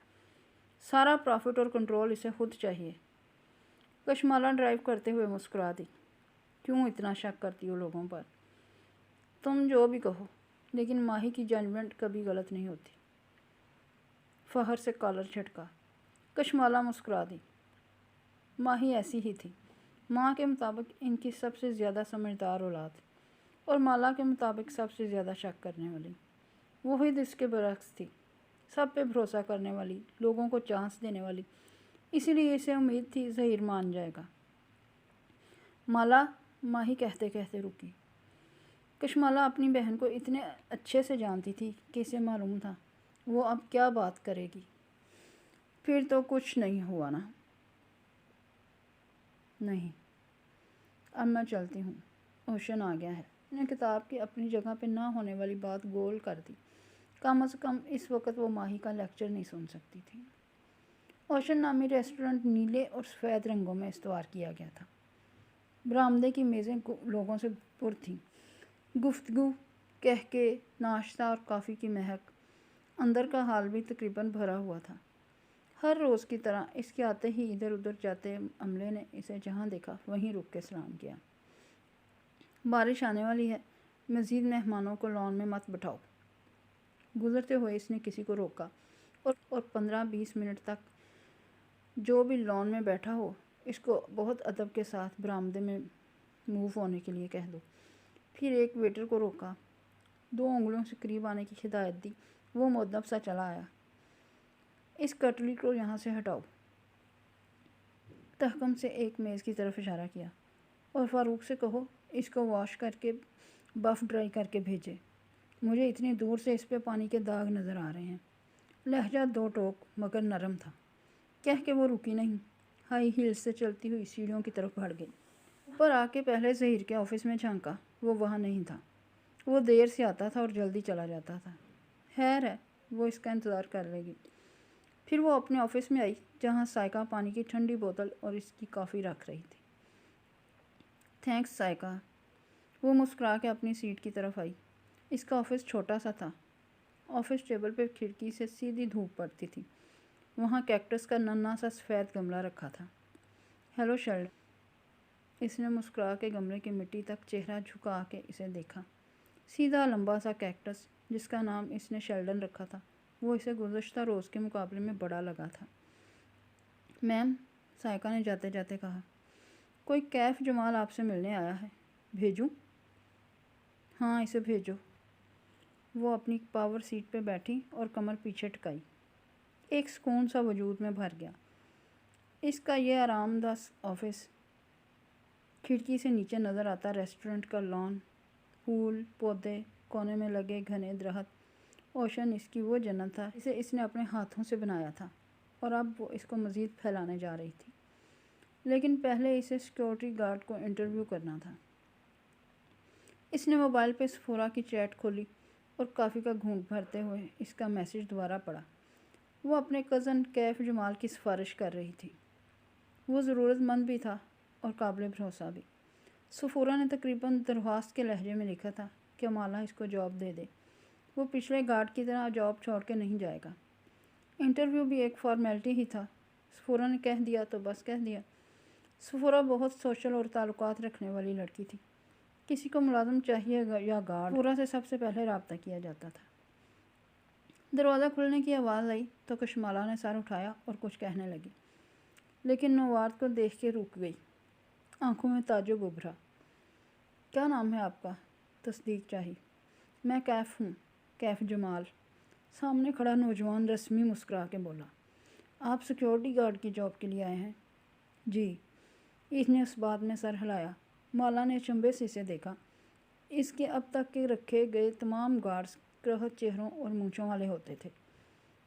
سارا پرافٹ اور کنٹرول اسے خود چاہیے۔ کشمالہ ڈرائیو کرتے ہوئے مسکرا دی۔ کیوں اتنا شک کرتی ہو لوگوں پر؟ تم جو بھی کہو، لیکن ماہی کی ججمنٹ کبھی غلط نہیں ہوتی۔ فخر سے کالر جھٹکا۔ کشمالہ مسکرا دی۔ ماہی ایسی ہی تھی، ماں کے مطابق ان کی سب سے زیادہ سمجھدار اولاد، اور مالا کے مطابق سب سے زیادہ شک کرنے والی۔ وحید اس کے برعکس تھی، سب پہ بھروسہ کرنے والی، لوگوں کو چانس دینے والی، اسی لیے اسے امید تھی ظہیر مان جائے گا۔ مالا، ماہی کہتے کہتے رکی۔ کشمالہ اپنی بہن کو اتنے اچھے سے جانتی تھی کہ اسے معلوم تھا وہ اب کیا بات کرے گی۔ پھر تو کچھ نہیں ہوا نا؟ نہیں، اب میں چلتی ہوں، اوشن آ گیا ہے۔ نے کتاب کی اپنی جگہ پہ نہ ہونے والی بات گول کر دی۔ کم از کم اس وقت وہ ماہی کا لیکچر نہیں سن سکتی تھی۔ اوشن نامی ریسٹورنٹ نیلے اور سفید رنگوں میں استوار کیا گیا تھا۔ برآمدے کی میزیں لوگوں سے پر تھیں۔ گفتگو، کہکے، ناشتہ اور کافی کی مہک۔ اندر کا حال بھی تقریباً بھرا ہوا تھا۔ ہر روز کی طرح اس کے آتے ہی ادھر ادھر جاتے عملے نے اسے جہاں دیکھا وہیں رک کے سلام کیا۔ بارش آنے والی ہے، مزید مہمانوں کو لان میں مت بٹھاؤ۔ گزرتے ہوئے اس نے کسی کو روکا اور 15-20 منٹ تک جو بھی لان میں بیٹھا ہو اس کو بہت ادب کے ساتھ برآمدے میں موو ہونے کے لیے کہہ دو۔ پھر ایک ویٹر کو روکا، 2 انگلیوں سے قریب آنے کی ہدایت دی۔ وہ مؤدب سا چلا آیا۔ اس کٹلری کو یہاں سے ہٹاؤ۔ تحکم سے ایک میز کی طرف اشارہ کیا۔ اور فاروق سے کہو اس کو واش کر کے بف ڈرائی کر کے بھیجے۔ مجھے اتنی دور سے اس پہ پانی کے داغ نظر آ رہے ہیں۔ لہجہ 2 ٹوک مگر نرم تھا۔ کہہ کے وہ رکی نہیں، ہائی ہیلز سے چلتی ہوئی سیڑھیوں کی طرف بڑھ گئی۔ اوپر آ کے پہلے ظہیر کے آفس میں جھانکا، وہ وہاں نہیں تھا۔ وہ دیر سے آتا تھا اور جلدی چلا جاتا تھا۔ خیر ہے، وہ اس کا انتظار کر لے گی۔ پھر وہ اپنے آفس میں آئی جہاں سائقہ پانی کی ٹھنڈی بوتل اور اس کی کافی رکھ رہی تھی۔ تھینکس سائقہ۔ وہ مسکرا کے اپنی سیٹ کی طرف آئی۔ اس کا آفس چھوٹا سا تھا۔ آفس ٹیبل پہ کھڑکی سے سیدھی دھوپ پڑتی تھی۔ وہاں کیکٹس کا ننھا سا سفید گملہ رکھا تھا۔ Hello Sheldon. اس نے مسکرا کے گملے کی مٹی تک چہرہ جھکا کے اسے دیکھا۔ سیدھا لمبا سا کیکٹس جس کا نام اس نے شیلڈن رکھا تھا، وہ اسے گزشتہ روز کے مقابلے میں بڑا لگا تھا۔ میم، سائقہ نے جاتے جاتے کہا، کوئی کیف جمال آپ سے ملنے آیا ہے، بھیجوں؟ ہاں، اسے بھیجو۔ وہ اپنی پاور سیٹ پہ بیٹھی اور کمر پیچھے ٹکائی۔ ایک سکون سا وجود میں بھر گیا۔ اس کا یہ آرام دہ آفس، کھڑکی سے نیچے نظر آتا ریسٹورنٹ کا لان، پھول، پودے، کونے میں لگے گھنے درخت۔ اوشن اس کی وہ جنت تھا جسے اس نے اپنے ہاتھوں سے بنایا تھا اور اب وہ اس کو مزید پھیلانے جا رہی تھی۔ لیکن پہلے اسے سیکیورٹی گارڈ کو انٹرویو کرنا تھا۔ اس نے موبائل پہ سفورا کی چیٹ کھولی اور کافی کا گھونٹ بھرتے ہوئے اس کا میسج دوبارہ پڑھا۔ وہ اپنے کزن کیف جمال کی سفارش کر رہی تھی۔ وہ ضرورت مند بھی تھا اور قابل بھروسہ بھی۔ سفورا نے تقریباً درخواست کے لہجے میں لکھا تھا کہ مالا اس کو جاب دے دے۔ وہ پچھلے گارڈ کی طرح جاب چھوڑ کے نہیں جائے گا۔ انٹرویو بھی ایک فارمیلٹی ہی تھا۔ سفورا نے کہہ دیا تو بس کہہ دیا۔ سفورا بہت سوشل اور تعلقات رکھنے والی لڑکی تھی۔ کسی کو ملازم چاہیے یا گارڈ، سفورا سے سب سے پہلے رابطہ کیا جاتا تھا۔ دروازہ کھلنے کی آواز آئی تو کشمالا نے سر اٹھایا اور کچھ کہنے لگی، لیکن نوارد کو دیکھ کے رک گئی۔ آنکھوں میں تعجب ابھرا۔ کیا نام ہے آپ کا؟ تصدیق چاہی۔ میں کیف ہوں، کیف جمال۔ سامنے کھڑا نوجوان رسمی مسکرا کے بولا۔ آپ سیکیورٹی گارڈ کی جاب کے لیے آئے ہیں؟ جی۔ اس نے اس بات میں سر ہلایا۔ مالا نے چنبے سے اسے دیکھا۔ اس کے اب تک کے رکھے گئے تمام گارڈز کرہت چہروں اور مونچھوں والے ہوتے تھے۔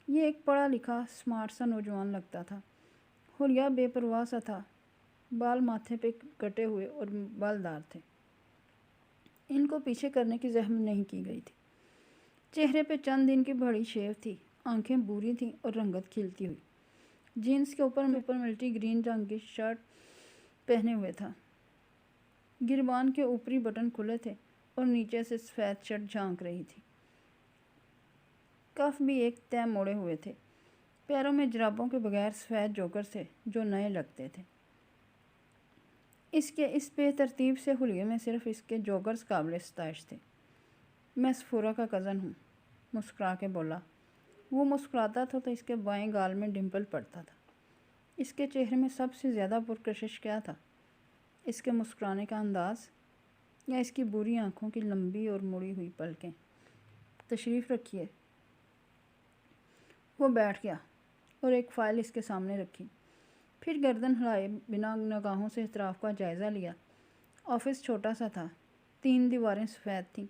یہ ایک پڑھا لکھا سمارٹ سا نوجوان لگتا تھا۔ حلیہ بے پرواہ سا تھا۔ بال ماتھے پہ کٹے ہوئے اور بالدار تھے۔ ان کو پیچھے کرنے کی زحمت نہیں کی گئی تھی۔ چہرے پہ چند دن کی بڑی شیو تھی، آنکھیں بوری تھیں اور رنگت کھلتی ہوئی۔ جینس کے اوپر ملٹی گرین رنگ کی شرٹ پہنے ہوئے تھا۔ گربان کے اوپری بٹن کھلے تھے اور نیچے سے سفید شرٹ جھانک رہی تھی۔ کف بھی ایک تہہ موڑے ہوئے تھے۔ پیروں میں جرابوں کے بغیر سفید جوکرز تھے جو نئے لگتے تھے۔ اس کے اس بے ترتیب سے حلیے میں صرف اس کے جوکرز قابل ستائش تھے۔ میں سفورا کا کزن ہوں، مسکرا کے بولا۔ وہ مسکراتا تھا تو اس کے بائیں گال میں ڈمپل پڑتا تھا۔ اس کے چہرے میں سب سے زیادہ پرکشش کیا تھا؟ اس کے مسکرانے کا انداز یا اس کی بری آنکھوں کی لمبی اور مڑی ہوئی پلکیں؟ تشریف رکھیے۔ وہ بیٹھ گیا اور ایک فائل اس کے سامنے رکھی، پھر گردن ہلائے بنا نگاہوں سے اطراف کا جائزہ لیا۔ آفس چھوٹا سا تھا۔ 3 دیواریں سفید تھیں،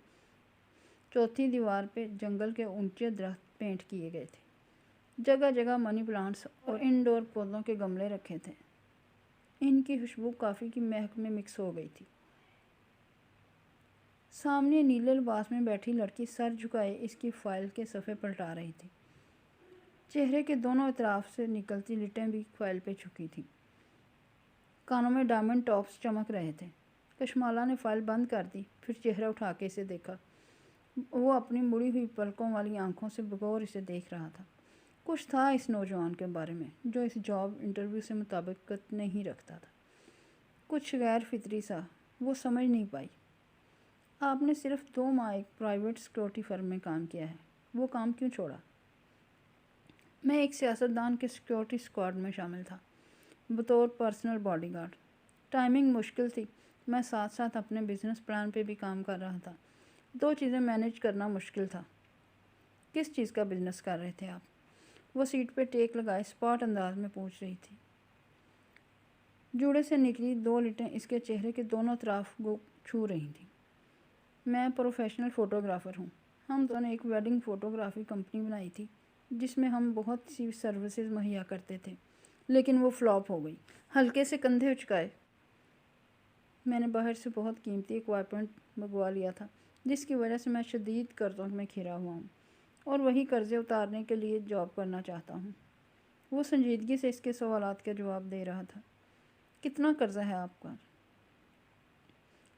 چوتھی دیوار پہ جنگل کے اونچے درخت پینٹ کیے گئے تھے۔ جگہ جگہ منی پلانٹس اور انڈور پودوں کے گملے رکھے تھے۔ ان کی خوشبو کافی کی مہک میں مکس ہو گئی تھی۔ سامنے نیلے لباس میں بیٹھی لڑکی سر جھکائے اس کی فائل کے صفحے پلٹا رہی تھی۔ چہرے کے دونوں اطراف سے نکلتی لٹیں بھی فائل پہ چھکی تھیں۔ کانوں میں ڈائمنڈ ٹاپس چمک رہے تھے۔ کشمالہ نے فائل بند کر دی، پھر چہرہ اٹھا کے اسے دیکھا۔ وہ اپنی مڑی ہوئی پلکوں والی آنکھوں سے بغور اسے دیکھ رہا تھا۔ کچھ تھا اس نوجوان کے بارے میں جو اس جاب انٹرویو سے مطابقت نہیں رکھتا تھا، کچھ غیر فطری سا۔ وہ سمجھ نہیں پائی۔ آپ نے صرف 2 ماہ ایک پرائیویٹ سیکورٹی فرم میں کام کیا ہے، وہ کام کیوں چھوڑا؟ میں ایک سیاستدان کے سیکورٹی اسکواڈ میں شامل تھا، بطور پرسنل باڈی گارڈ۔ ٹائمنگ مشکل تھی، میں ساتھ ساتھ اپنے بزنس پلان پہ بھی کام کر رہا تھا۔ 2 چیزیں مینیج کرنا مشکل تھا۔ کس چیز کا بزنس کر رہے تھے آپ؟ وہ سیٹ پہ ٹیک لگائے اسپاٹ انداز میں پوچھ رہی تھی۔ جوڑے سے نکلی 2 لٹیں اس کے چہرے کے دونوں اطراف چھو رہی تھیں۔ میں پروفیشنل فوٹوگرافر ہوں۔ ہم دونوں نے ایک ویڈنگ فوٹوگرافی کمپنی بنائی تھی جس میں ہم بہت سی سروسز مہیا کرتے تھے، لیکن وہ فلاپ ہو گئی۔ ہلکے سے کندھے اچکائے۔ میں نے باہر سے بہت قیمتی ایکوائپمنٹ منگوا لیا تھا جس کی وجہ سے میں شدید قرضوں میں گھرا ہوا ہوں اور وہی قرضے اتارنے کے لیے جاب کرنا چاہتا ہوں۔ وہ سنجیدگی سے اس کے سوالات کا جواب دے رہا تھا۔ کتنا قرضہ ہے آپ کا؟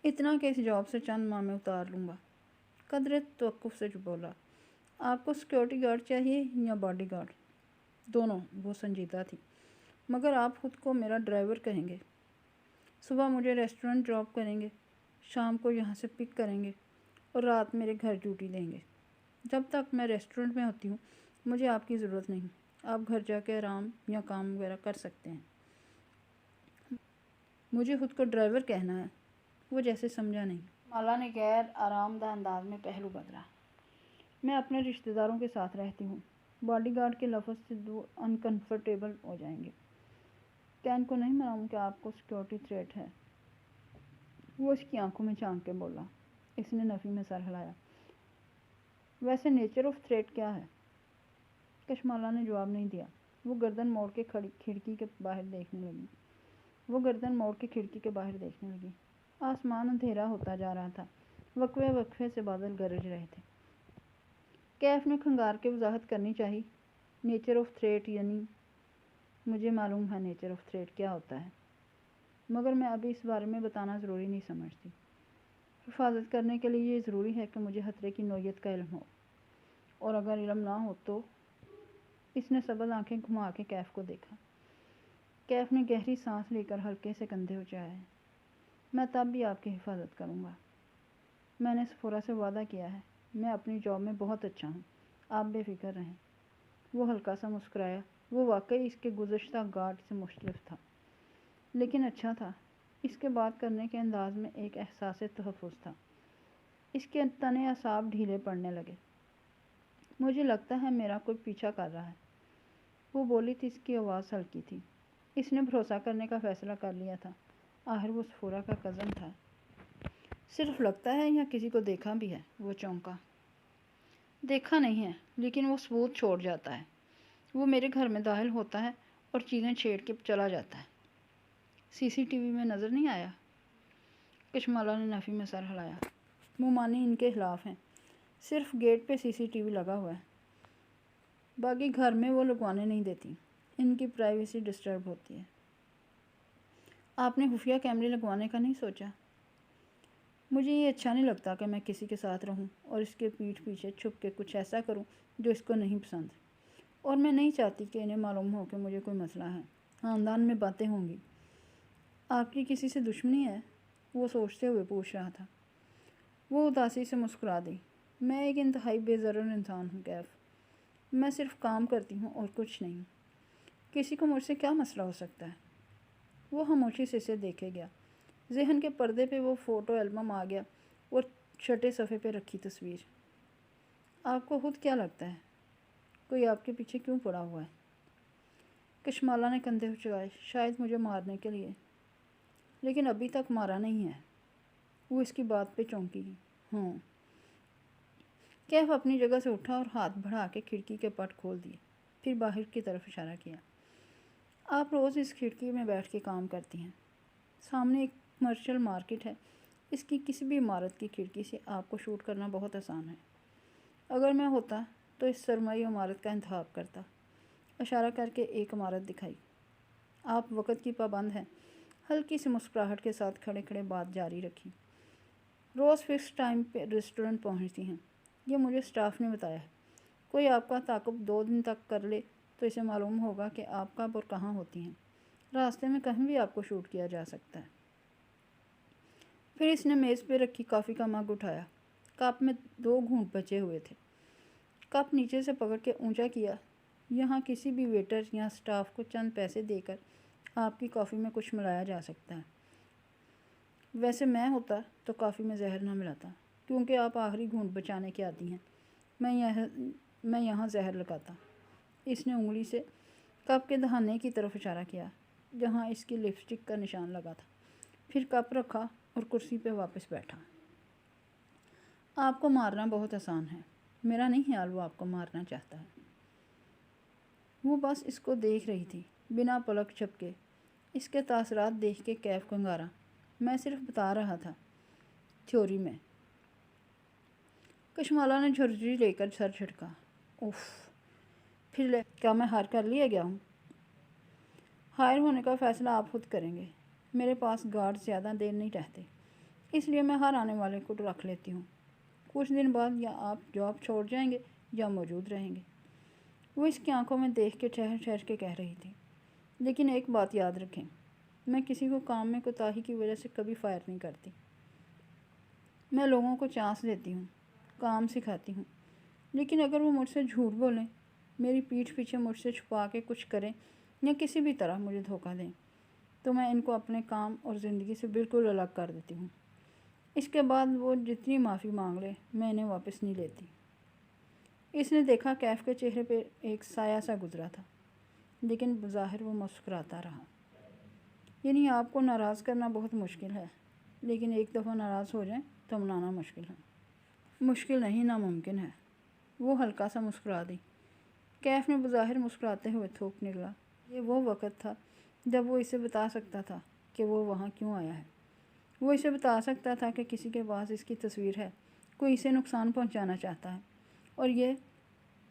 اتنا کہ اس جاب سے چند ماہ میں اتار لوں گا۔ قدرے توقف سے بولا۔ آپ کو سیکورٹی گارڈ چاہیے یا باڈی گارڈ؟ دونوں۔ وہ سنجیدہ تھی۔ مگر آپ خود کو میرا ڈرائیور کہیں گے۔ صبح مجھے ریسٹورنٹ ڈراپ کریں گے، شام کو یہاں سے پک کریں گے اور رات میرے گھر ڈیوٹی دیں گے۔ جب تک میں ریسٹورنٹ میں ہوتی ہوں مجھے آپ کی ضرورت نہیں، آپ گھر جا کے آرام یا کام وغیرہ کر سکتے ہیں۔ مجھے خود کو ڈرائیور کہنا ہے۔ وہ جیسے سمجھا نہیں۔ مالا نے غیر آرام دہ انداز میں پہلو بدلا۔ میں اپنے رشتہ داروں کے ساتھ رہتی ہوں۔ باڈی گارڈ کے لفظ سے انکمفرٹیبل ہو جائیں گے۔ کین کو نہیں معلوم کہ آپ کو سیکورٹی تھریٹ ہے؟ وہ اس کی آنکھوں میں جھانک کے بولا۔ اس نے نفی میں سر ہلایا۔ ویسے نیچر آف تھریٹ کیا ہے؟ کشمالہ نے جواب نہیں دیا۔ وہ گردن موڑ کے کھڑکی کے باہر دیکھنے لگی۔ آسمان اندھیرا ہوتا جا رہا تھا۔ وقفے وقفے سے بادل گرج رہے تھے۔ کیف نے کھنگار کے وضاحت کرنی چاہی۔ نیچر آف تھریٹ یعنی؟ مجھے معلوم ہے نیچر آف تھریٹ کیا ہوتا ہے، مگر میں ابھی اس بارے میں بتانا ضروری نہیں سمجھتی۔ حفاظت کرنے کے لیے یہ ضروری ہے کہ مجھے خطرے کی نوعیت کا علم ہو، اور اگر علم نہ ہو تو؟ اس نے سبز آنکھیں گھما کے کیف کو دیکھا۔ کیف نے گہری سانس لے کر ہلکے سے کندھے اچھائے۔ میں تب بھی آپ کی حفاظت کروں گا۔ میں نے سفورہ سے وعدہ کیا ہے۔ میں اپنی جاب میں بہت اچھا ہوں، آپ بے فکر رہیں۔ وہ ہلکا سا مسکرایا۔ وہ واقعی اس کے گزشتہ گارڈ سے مختلف تھا، لیکن اچھا تھا۔ اس کے بات کرنے کے انداز میں ایک احساس تحفظ تھا۔ اس کے تنے اعصاب ڈھیلے پڑنے لگے۔ مجھے لگتا ہے میرا کوئی پیچھا کر رہا ہے۔ وہ بولی تھی، اس کی آواز ہلکی تھی۔ اس نے بھروسہ کرنے کا فیصلہ کر لیا تھا۔ آخر وہ سفورہ کا کزن تھا۔ صرف لگتا ہے یا کسی کو دیکھا بھی ہے؟ وہ چونکا۔ دیکھا نہیں ہے، لیکن وہ ثبوت چھوڑ جاتا ہے۔ وہ میرے گھر میں داخل ہوتا ہے اور چیزیں چھیڑ کے چلا جاتا ہے۔ CCTV میں نظر نہیں آیا؟ کشمالہ نے نفی میں سر ہلایا۔ ممانی ان کے خلاف ہیں۔ صرف گیٹ پہ CCTV لگا ہوا ہے، باقی گھر میں وہ لگوانے نہیں دیتی۔ ان کی پرائیویسی ڈسٹرب ہوتی ہے۔ آپ نے خفیہ کیمرے لگوانے کا نہیں سوچا؟ مجھے یہ اچھا نہیں لگتا کہ میں کسی کے ساتھ رہوں اور اس کے پیٹھ پیچھے چھپ کے کچھ ایسا کروں جو اس کو نہیں پسند، اور میں نہیں چاہتی کہ انہیں معلوم ہو کہ مجھے کوئی مسئلہ ہے۔ خاندان میں باتیں ہوں گی۔ آپ کی کسی سے دشمنی ہے؟ وہ سوچتے ہوئے پوچھ رہا تھا۔ وہ اداسی سے مسکرا دی۔ میں ایک انتہائی بے ضرر انسان ہوں کیف۔ میں صرف کام کرتی ہوں اور کچھ نہیں۔ کسی کو مجھ سے کیا مسئلہ ہو سکتا ہے؟ وہ خاموشی سے اسے دیکھے گیا۔ ذہن کے پردے پہ وہ فوٹو البم آ گیا اور چھٹے صفحے پہ رکھی تصویر۔ آپ کو خود کیا لگتا ہے؟ کوئی آپ کے پیچھے کیوں پڑا ہوا ہے؟ کشمالہ نے کندھے اچھائے۔ شاید مجھے مارنے کے لیے، لیکن ابھی تک مارا نہیں ہے۔ وہ اس کی بات پہ چونکی۔ ہاں۔ کیف اپنی جگہ سے اٹھا اور ہاتھ بڑھا کے کھڑکی کے پٹ کھول دیے۔ پھر باہر کی طرف اشارہ کیا۔ آپ روز اس کھڑکی میں بیٹھ کے کام کرتی ہیں۔ سامنے ایک کمرشل مارکیٹ ہے، اس کی کسی بھی عمارت کی کھڑکی سے آپ کو شوٹ کرنا بہت آسان ہے۔ اگر میں ہوتا تو اس سرمائی عمارت کا انتخاب کرتا۔ اشارہ کر کے ایک عمارت دکھائی۔ آپ وقت کی پابند ہیں، ہلکی سی مسکراہٹ کے ساتھ کھڑے کھڑے بات جاری رکھی۔ روز فکس ٹائم پہ ریسٹورنٹ پہنچتی ہیں، یہ مجھے اسٹاف نے بتایا ہے۔ کوئی آپ کا تعاقب 2 دن تک کر لے تو اسے معلوم ہوگا کہ آپ کب اور کہاں ہوتی ہیں۔ راستے میں کہیں بھی آپ کو شوٹ کیا جا سکتا ہے۔ پھر اس نے میز پہ رکھی کافی کا مگ اٹھایا۔ کپ میں 2 گھونٹ بچے ہوئے تھے۔ کپ نیچے سے پکڑ کے اونچا کیا۔ یہاں کسی بھی ویٹر یا اسٹاف کو چند پیسے دے کر آپ کی کافی میں کچھ ملایا جا سکتا ہے۔ ویسے میں ہوتا تو کافی میں زہر نہ ملاتا، کیونکہ آپ آخری گھونٹ بچانے کے عادی ہیں۔ میں یہاں زہر لگاتا۔ اس نے انگلی سے کپ کے دہانے کی طرف اشارہ کیا، جہاں اس کی لپسٹک کا نشان لگا تھا۔ پھر کپ رکھا اور کرسی پہ واپس بیٹھا۔ آپ کو مارنا بہت آسان ہے۔ میرا نہیں خیال وہ آپ کو مارنا چاہتا ہے۔ وہ بس اس کو دیکھ رہی تھی، بنا پلک جھپکے۔ اس کے تاثرات دیکھ کے کیف کو انگارا۔ میں صرف بتا رہا تھا، تھیوری میں۔ کشمالہ نے جھرجھری لے کر سر جھٹکا۔ اوف، پھر کیا میں ہائر کر لیا گیا ہوں؟ ہائر ہونے کا فیصلہ آپ خود کریں گے۔ میرے پاس گارڈ زیادہ دیر نہیں رہتے، اس لیے میں ہر آنے والے کو رکھ لیتی ہوں۔ کچھ دن بعد یا آپ جاب چھوڑ جائیں گے یا موجود رہیں گے۔ وہ اس کی آنکھوں میں دیکھ کے ٹھہر ٹھہر کے کہہ رہی تھی، لیکن ایک بات یاد رکھیں، میں کسی کو کام میں کوتاہی کی وجہ سے کبھی فائر نہیں کرتی۔ میں لوگوں کو چانس دیتی ہوں، کام سکھاتی ہوں، لیکن اگر وہ مجھ سے جھوٹ بولیں، میری پیٹھ پیچھے مجھ سے چھپا کے کچھ کریں یا کسی بھی طرح مجھے دھوکہ دیں، تو میں ان کو اپنے کام اور زندگی سے بالکل الگ کر دیتی ہوں۔ اس کے بعد وہ جتنی معافی مانگ لے، میں انہیں واپس نہیں لیتی۔ اس نے دیکھا کیف کے چہرے پہ ایک سایہ سا گزرا تھا، لیکن بظاہر وہ مسکراتا رہا۔ یعنی آپ کو ناراض کرنا بہت مشکل ہے، لیکن ایک دفعہ ناراض ہو جائیں تو منانا مشکل ہے۔ مشکل نہیں، ناممکن ہے۔ وہ ہلکا سا مسکرا دی۔ کیف نے بظاہر مسکراتے ہوئے تھوک نکلا۔ یہ وہ وقت تھا جب وہ اسے بتا سکتا تھا کہ وہ وہاں کیوں آیا ہے۔ وہ اسے بتا سکتا تھا کہ کسی کے پاس اس کی تصویر ہے، کوئی اسے نقصان پہنچانا چاہتا ہے، اور یہ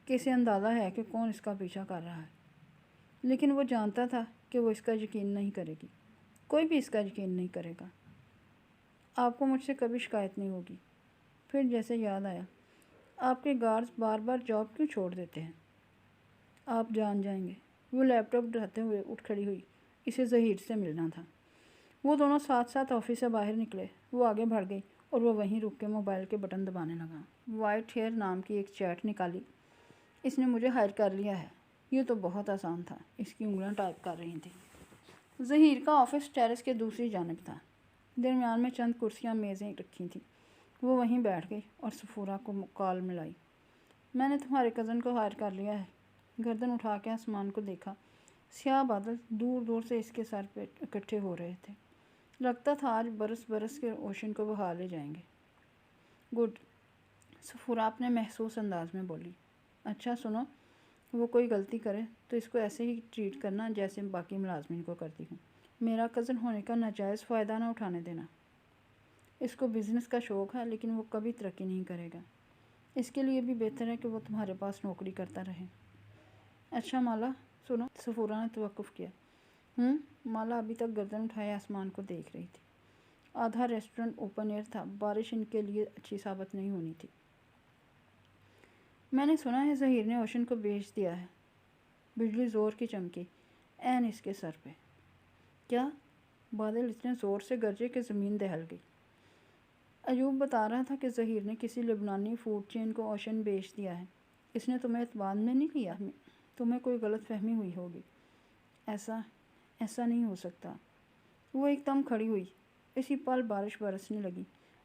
کہ اسے اندازہ ہے کہ کون اس کا پیچھا کر رہا ہے۔ لیکن وہ جانتا تھا کہ وہ اس کا یقین نہیں کرے گی، کوئی بھی اس کا یقین نہیں کرے گا۔ آپ کو مجھ سے کبھی شکایت نہیں ہوگی۔ پھر جیسے یاد آیا، آپ کے گارڈز بار بار جاب کیوں چھوڑ دیتے ہیں؟ آپ جان جائیں گے۔ وہ لیپ ٹاپ اٹھاتے ہوئے اٹھ کھڑی ہوئی، اسے ظہیر سے ملنا تھا۔ وہ دونوں ساتھ ساتھ آفس سے باہر نکلے۔ وہ آگے بڑھ گئی اور وہ وہیں رک کے موبائل کے بٹن دبانے لگا۔ وائٹ ہیئر نام کی ایک چیٹ نکالی۔ اس نے مجھے ہائر کر لیا ہے۔ یہ تو بہت آسان تھا۔ اس کی انگلیاں ٹائپ کر رہی تھیں۔ ظہیر کا آفس ٹیرس کے دوسری جانب تھا۔ درمیان میں چند کرسیاں میزیں رکھی تھیں۔ وہ وہیں بیٹھ گئی اور صفورہ کو کال ملائی۔ میں نے تمہارے کزن کو ہائر کر لیا ہے۔ گردن اٹھا کے آسمان کو دیکھا۔ سیاہ بادل دور دور سے اس کے سر پہ اکٹھے ہو رہے تھے۔ لگتا تھا آج برس برس کے اوشن کو بہا لے جائیں گے۔ گڈ، صفورہ اپنے محسوس انداز میں بولی۔ اچھا سنو، وہ کوئی غلطی کرے تو اس کو ایسے ہی ٹریٹ کرنا جیسے باقی ملازمین کو کرتی ہوں۔ میرا کزن ہونے کا ناجائز فائدہ نہ اٹھانے دینا۔ اس کو بزنس کا شوق ہے، لیکن وہ کبھی ترقی نہیں کرے گا۔ اس کے لیے بھی بہتر ہے کہ وہ تمہارے پاس نوکری کرتا رہے۔ اچھا مالا، سنو، صفورہ نے توقف کیا۔ مالا ابھی تک گردن اٹھائے آسمان کو دیکھ رہی تھی۔ آدھا ریسٹورنٹ اوپن ایئر تھا، بارش ان کے لیے اچھی ثابت نہیں ہونی تھی۔ میں نے سنا ہے ظہیر نے اوشن کو بیچ دیا ہے۔ بجلی زور کی چمکی، عین اس کے سر پہ۔ کیا؟ بادل اتنے زور سے گرجے کہ زمین دہل گئی۔ ایوب بتا رہا تھا کہ ظہیر نے کسی لبنانی فوڈ چین کو اوشن بیچ دیا ہے۔ اس نے تمہیں اعتماد میں نہیں لیا؟ تمہیں کوئی غلط فہمی ہوئی ہوگی۔ ایسا نہیں ہو سکتا۔ وہ ایک دم کھڑی ہوئی۔ اسی پل بارش برسنے لگی،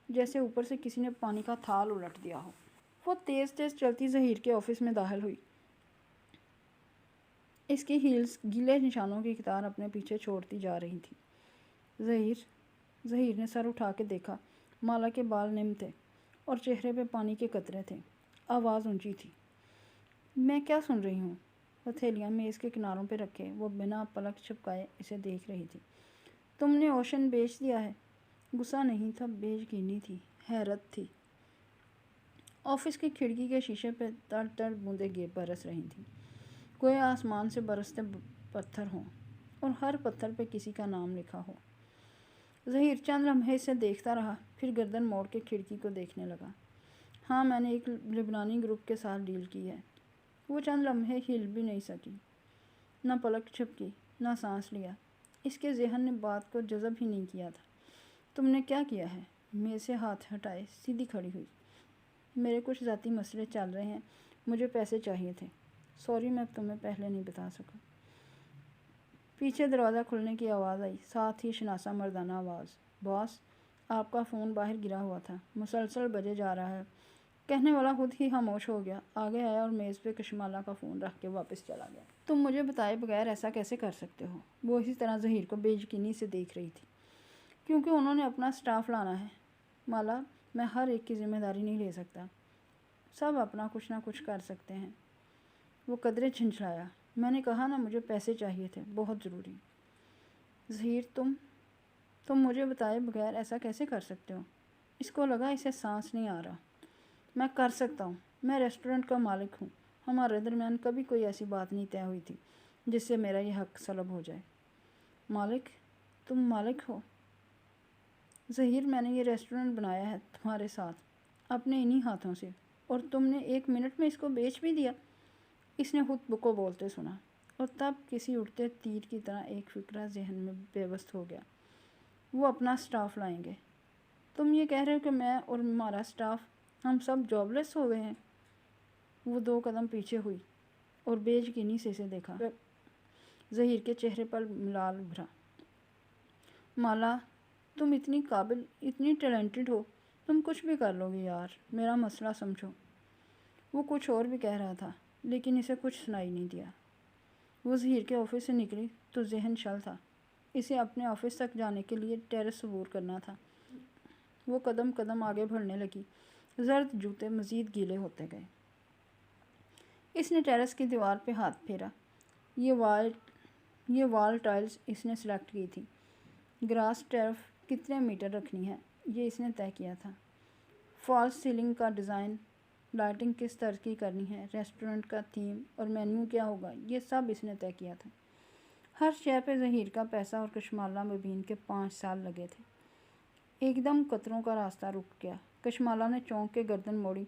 جیسے اوپر سے کسی نے پانی کا تھال الٹ دیا ہو۔ وہ تیز تیز چلتی ظہیر کے آفس میں داخل ہوئی۔ اس کی ہیلز گیلے نشانوں کی قطار اپنے پیچھے چھوڑتی جا رہی تھی۔ ظہیر نے سر اٹھا کے دیکھا۔ مالا کے بال نم تھے اور چہرے پہ پانی کے قطرے تھے۔ آواز اونچی تھی۔ میں کیا سن رہی ہوں؟ ہتھیلیاں میز کے کناروں پہ رکھے وہ بنا پلک چھپکائے اسے دیکھ رہی تھی۔ تم نے اوشن بیچ دیا ہے؟ غصہ نہیں تھا، بے یقینی تھی، حیرت تھی۔ آفس کی کھڑکی کے شیشے پہ تڑ تڑ بوندیں برس رہی تھیں، گویا آسمان سے برستے پتھر ہوں اور ہر پتھر پہ کسی کا نام لکھا ہو۔ ظہیر چند لمحے اسے دیکھتا رہا، پھر گردن موڑ کے کھڑکی کو دیکھنے لگا۔ ہاں، میں نے ایک لبنانی گروپ کے ساتھ ڈیل کی ہے۔ وہ چند لمحے ہل بھی نہیں سکی، نہ پلک چھپکی، نہ سانس لیا۔ اس کے ذہن نے بات کو جذب ہی نہیں کیا تھا۔ تم نے کیا کیا ہے؟ میز سے ہاتھ ہٹائے سیدھی کھڑی ہوئی۔ میرے کچھ ذاتی مسئلے چل رہے ہیں، مجھے پیسے چاہیے تھے۔ سوری، میں تمہیں پہلے نہیں بتا سکا۔ پیچھے دروازہ کھلنے کی آواز آئی، ساتھ ہی شناسہ مردانہ آواز، باس، آپ کا فون باہر گرا ہوا تھا، مسلسل بجے جا رہا ہے۔ کہنے والا خود ہی خاموش ہو گیا، آگے آیا اور میز پہ کشمالہ کا فون رکھ کے واپس چلا گیا۔ تم مجھے بتائے بغیر ایسا کیسے کر سکتے ہو؟ وہ اسی طرح ظہیر کو بے یقینی سے دیکھ رہی تھی۔ کیونکہ انہوں نے اپنا سٹاف لانا ہے مالا، میں ہر ایک کی ذمہ داری نہیں لے سکتا، سب اپنا کچھ نہ کچھ کر سکتے ہیں۔ وہ قدرے چھنچھلایا، میں نے کہا نا مجھے پیسے چاہیے تھے، بہت ضروری۔ ظہیر، تم مجھے بتائے بغیر ایسا کیسے کر سکتے ہو؟ اس کو لگا اسے سانس نہیں آ رہا۔ میں کر سکتا ہوں، میں ریسٹورنٹ کا مالک ہوں، ہمارے درمیان کبھی کوئی ایسی بات نہیں طے ہوئی تھی جس سے میرا یہ حق سلب ہو جائے۔ مالک؟ تم مالک ہو؟ ظہیر، میں نے یہ ریسٹورنٹ بنایا ہے تمہارے ساتھ، اپنے انہی ہاتھوں سے، اور تم نے 1 منٹ میں اس کو بیچ بھی دیا۔ اس نے خود کو بولتے سنا، اور تب کسی اڑتے تیر کی طرح ایک فکرہ ذہن میں پیوست ہو گیا۔ وہ اپنا سٹاف لائیں گے؟ تم یہ کہہ رہے ہو کہ میں اور ہمارا سٹاف، ہم سب جاب لیس ہو گئے ہیں؟ وہ 2 قدم پیچھے ہوئی اور بے یقینی سے اسے دیکھا۔ ظہیر کے چہرے پر ملال ابھرا۔ مالا، تم اتنی قابل، اتنی ٹیلنٹڈ ہو، تم کچھ بھی کر لو گے یار، میرا مسئلہ سمجھو۔ وہ کچھ اور بھی کہہ رہا تھا، لیکن اسے کچھ سنائی نہیں دیا۔ وہ ظہیر کے آفس سے نکلی تو ذہن شل تھا، اسے اپنے آفس تک جانے کے لیے ٹیرس عبور کرنا تھا۔ وہ قدم قدم آگے بڑھنے لگی، زرد جوتے مزید گیلے ہوتے گئے۔ اس نے ٹیرس کی دیوار پہ ہاتھ پھیرا۔ یہ وال ٹائلز اس نے سلیکٹ کی تھی۔ گراس ٹرف کتنے میٹر رکھنی ہے یہ اس نے طے کیا تھا۔ فالس سیلنگ کا ڈیزائن، لائٹنگ کس طرح کی کرنی ہے، ریسٹورنٹ کا تھیم اور مینیو کیا ہوگا، یہ سب اس نے طے کیا تھا۔ ہر شے پہ ظہیر کا پیسہ اور کشمالہ مبین کے 5 سال لگے تھے۔ ایک دم قطروں کا راستہ رک گیا۔ کشمالہ نے چونک کے گردن موڑی۔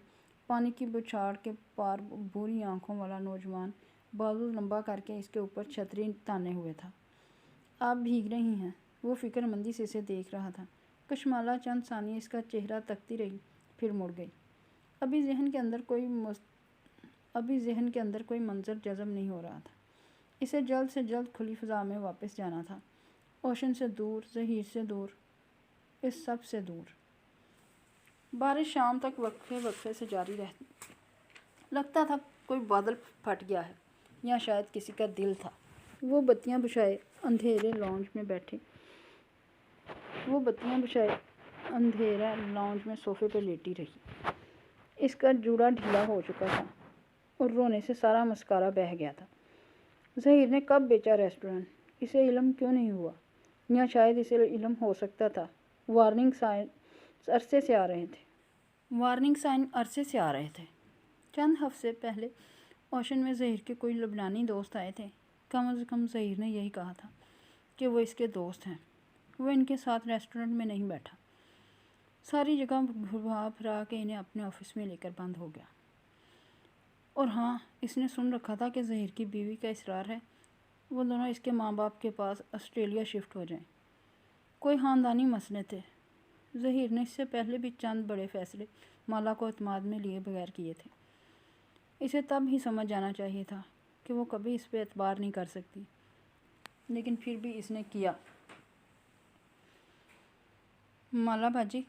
پانی کی بچھاڑ کے پار بھوری آنکھوں والا نوجوان بازو لمبا کر کے اس کے اوپر چھتری تانے ہوئے تھا۔ آپ بھیگ رہی ہیں؟ وہ فکر مندی سے اسے دیکھ رہا تھا۔ کشمالہ چند ثانیے اس کا چہرہ تکتی رہی، پھر مڑ گئی۔ ابھی ذہن کے اندر کوئی منظر جذب نہیں ہو رہا تھا۔ اسے جلد سے جلد کھلی فضا میں واپس جانا تھا، اوشن سے دور، ظہیر سے دور، اس سب سے دور۔ بارش شام تک وقفے وقفے سے جاری رہتی۔ لگتا تھا کوئی بادل پھٹ گیا ہے، یا شاید کسی کا دل تھا۔ وہ بتیاں بجھائے اندھیرے لانج میں صوفے پہ لیٹی رہی۔ اس کا جوڑا ڈھیلا ہو چکا تھا اور رونے سے سارا مسکارا بہہ گیا تھا۔ ظہیر نے کب بیچا ریسٹورنٹ؟ اسے علم کیوں نہیں ہوا؟ یا شاید اسے علم ہو سکتا تھا۔ وارننگ سائن عرصے سے آ رہے تھے۔ چند ہفتے پہلے اوشن میں ظہیر کے کوئی لبنانی دوست آئے تھے، کم از کم ظہیر نے یہی کہا تھا کہ وہ اس کے دوست ہیں۔ وہ ان کے ساتھ ریسٹورنٹ میں نہیں بیٹھا، ساری جگہ گھرا پھرا کے انہیں اپنے آفس میں لے کر بند ہو گیا۔ اور ہاں، اس نے سن رکھا تھا کہ ظہیر کی بیوی کا اصرار ہے وہ دونوں اس کے ماں باپ کے پاس آسٹریلیا شفٹ ہو جائیں۔ کوئی خاندانی مسئلے تھے۔ ظہیر نے اس سے پہلے بھی چند بڑے فیصلے مالا کو اعتماد میں لیے بغیر کیے تھے۔ اسے تب ہی سمجھ جانا چاہیے تھا کہ وہ کبھی اس پہ اعتبار نہیں کر سکتی، لیکن پھر بھی اس نے کیا۔ مالا باجی،